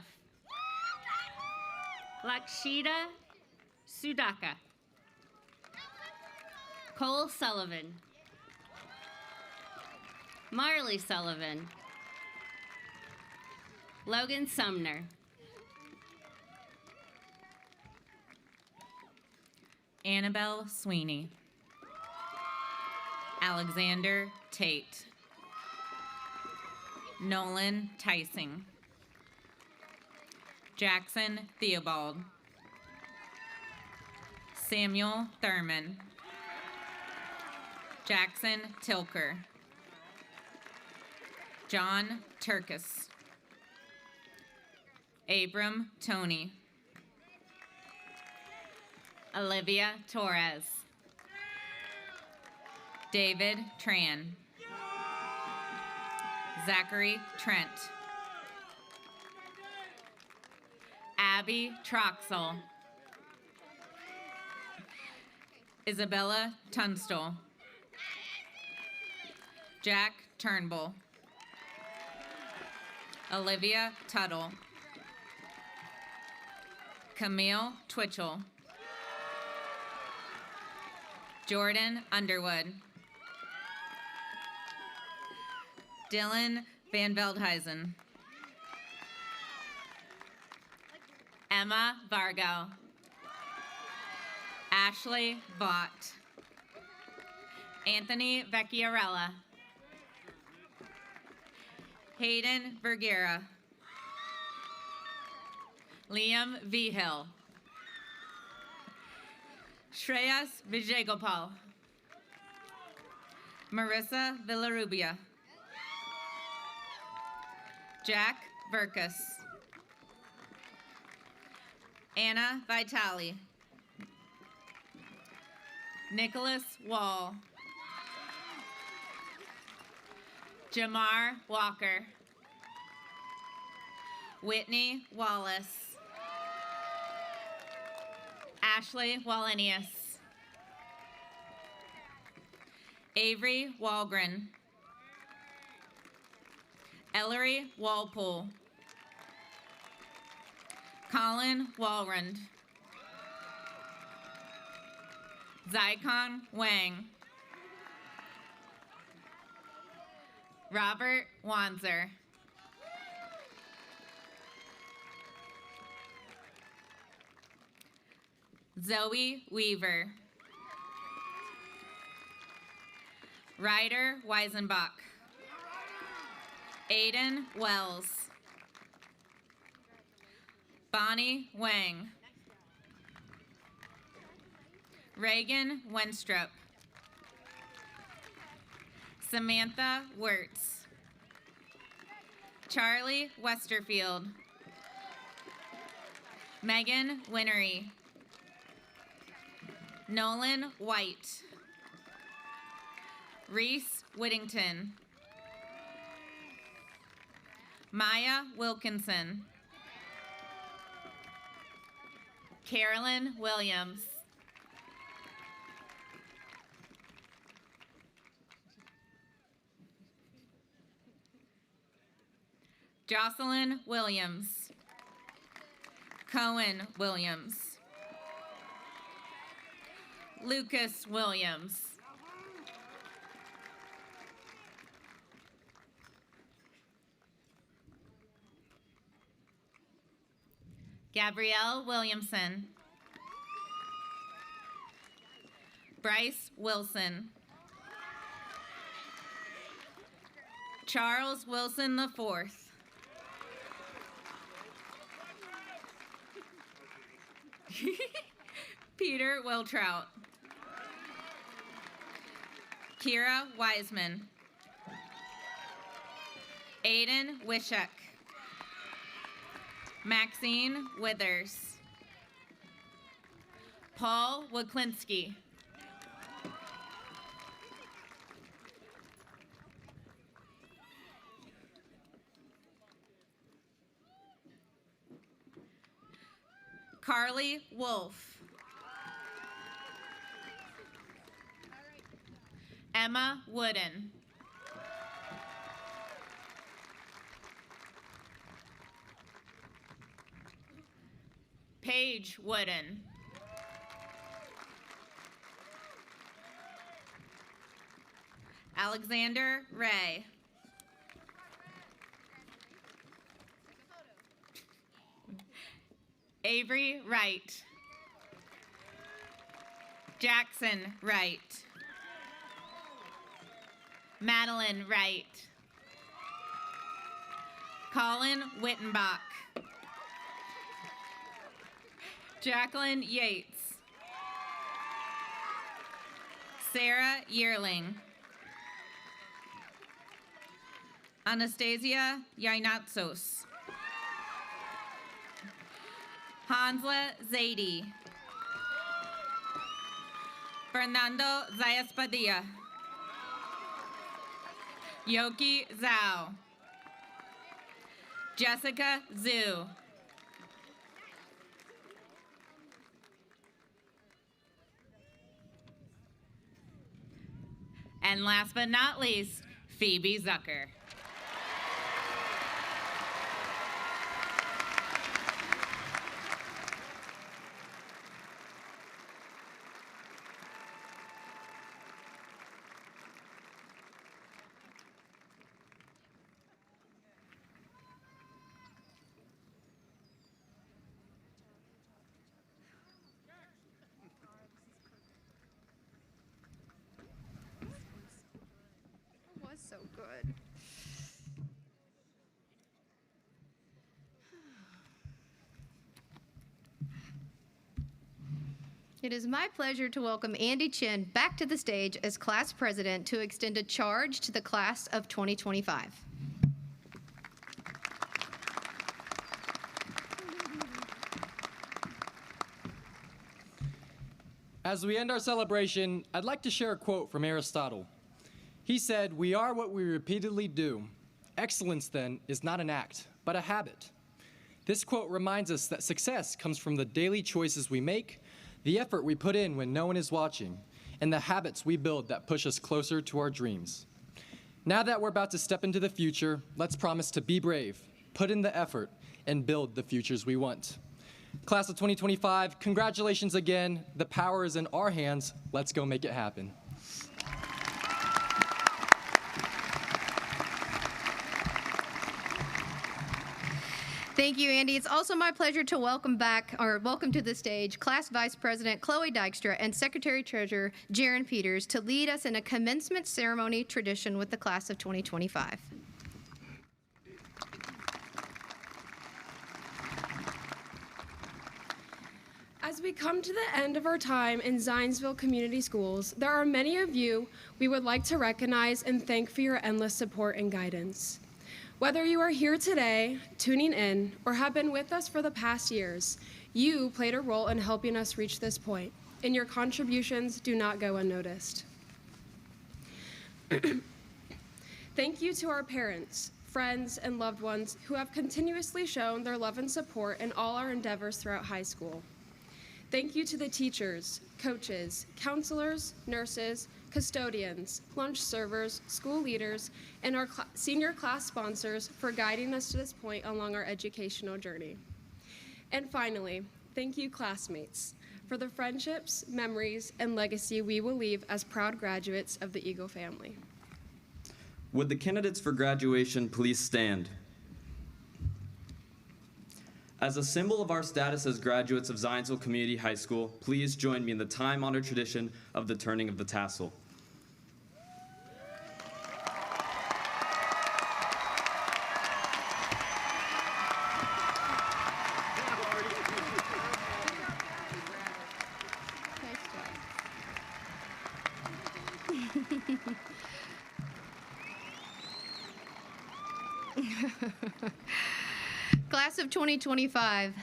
Lakshita Sudaka, Cole Sullivan, Marley Sullivan, Logan Sumner, Annabelle Sweeney, Alexander Tate, Nolan Tyson. Jackson Theobald. Samuel Thurman. Jackson Tilker. John Turkis. Abram Tony. Olivia Torres. David Tran. Zachary Trent. Abby Troxel. Isabella Tunstall. Jack Turnbull. Olivia Tuttle. Camille Twitchell. Jordan Underwood. Dylan Van Veldhuizen. Emma Vargo. Ashley Vaught. Anthony Vecchiarella. Hayden Vergara. Liam Vigil. Shreyas Vijayagopal. Marissa Villarubia. Jack Verkus. Anna Vitali. Nicholas Wall. Jamar Walker. Whitney Wallace. Ashley Wallenius. Avery Walgren. Ellery Walpole. Colin Walrand. Zycon Wang. Robert Wanzer. Zoe Weaver. Ryder Weisenbach. Aiden Wells. Bonnie Wang. Reagan Wenstrup. Samantha Wirtz. Charlie Westerfield. Megan Winnery. Nolan White. Reese Whittington. Maya Wilkinson. Carolyn Williams. Jocelyn Williams. Cohen Williams. Lucas Williams. Gabrielle Williamson. Bryce Wilson. Charles Wilson IV. Peter Wiltrout. Kira Wiseman. Aiden Wishek. Maxine Withers. Paul Wiklinski. Carly Wolf. Emma Wooden. Paige Wooden. Alexander Ray. Avery Wright. Jackson Wright. Madeline Wright. Colin Wittenbach. Jacqueline Yates. Sarah Yearling. Anastasia Yainatsos. Hansla Zaidi. Fernando Zayas-Padilla. Yoki Zhao. Jessica Zhu. And last but not least, Phoebe Zucker. So good. It is my pleasure to welcome Andy Chin back to the stage as class president to extend a charge to the class of 2025. As we end our celebration, I'd like to share a quote from Aristotle. He said, "We are what we repeatedly do. Excellence, then, is not an act, but a habit." This quote reminds us that success comes from the daily choices we make, the effort we put in when no one is watching, and the habits we build that push us closer to our dreams. Now that we're about to step into the future, let's promise to be brave, put in the effort, and build the futures we want. Class of 2025, congratulations again. The power is in our hands. Let's go make it happen. Thank you, Andy. It's also my pleasure to welcome to the stage Class Vice President Chloe Dykstra and Secretary Treasurer Jaron Peters to lead us in a commencement ceremony tradition with the class of 2025. As we come to the end of our time in Zionsville Community Schools, there are many of you we would like to recognize and thank for your endless support and guidance. Whether you are here today, tuning in, or have been with us for the past years, you played a role in helping us reach this point, and your contributions do not go unnoticed. Thank you to our parents, friends, and loved ones who have continuously shown their love and support in all our endeavors throughout high school. Thank you to the teachers, coaches, counselors, nurses, custodians, lunch servers, school leaders, and our senior class sponsors for guiding us to this point along our educational journey. And finally, thank you, classmates, for the friendships, memories, and legacy we will leave as proud graduates of the Eagle family. Would the candidates for graduation please stand? As a symbol of our status as graduates of Zionsville Community High School, please join me in the time-honored tradition of the turning of the tassel. Class of 2025,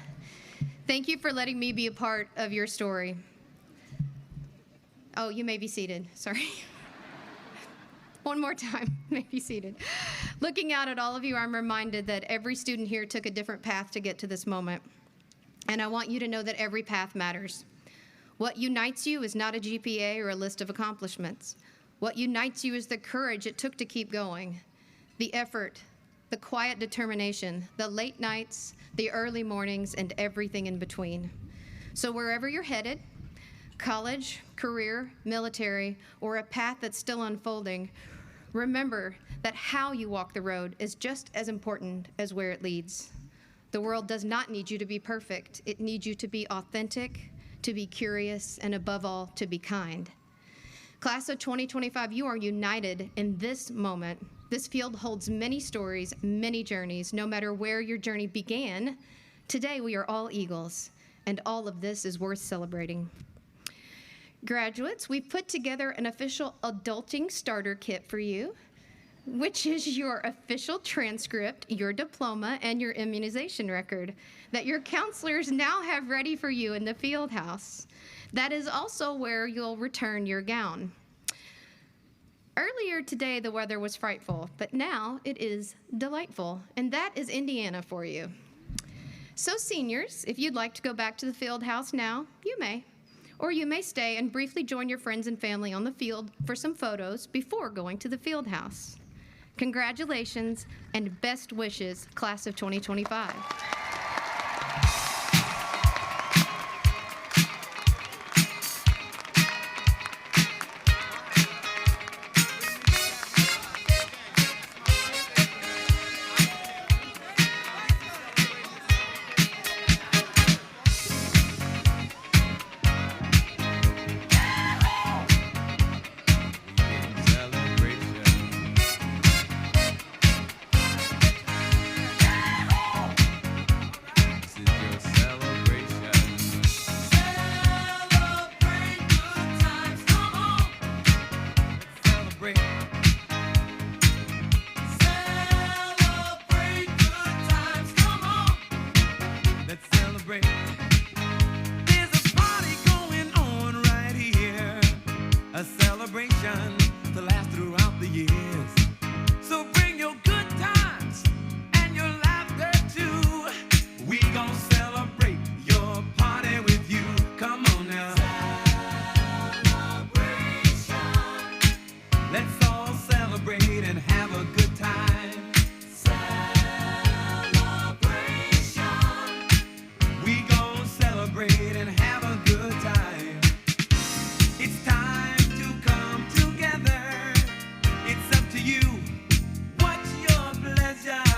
thank you for letting me be a part of your story. Oh, you may be seated. Sorry. One more time. May be seated. Looking out at all of you, I'm reminded that every student here took a different path to get to this moment. And I want you to know that every path matters. What unites you is not a GPA or a list of accomplishments. What unites you is the courage it took to keep going, the effort, the quiet determination, the late nights, the early mornings, and everything in between. So wherever you're headed, college, career, military, or a path that's still unfolding, remember that how you walk the road is just as important as where it leads. The world does not need you to be perfect. It needs you to be authentic, to be curious, and above all, to be kind. Class of 2025, you are united in this moment This field holds many stories, many journeys. No matter where your journey began, today we are all Eagles, and all of this is worth celebrating. Graduates, we've put together an official adulting starter kit for you, which is your official transcript, your diploma, and your immunization record that your counselors now have ready for you in the field house. That is also where you'll return your gown. Earlier today, the weather was frightful, but now it is delightful, and that is Indiana for you. So seniors, if you'd like to go back to the field house now, you may. Or you may stay and briefly join your friends and family on the field for some photos before going to the field house. Congratulations and best wishes, class of 2025.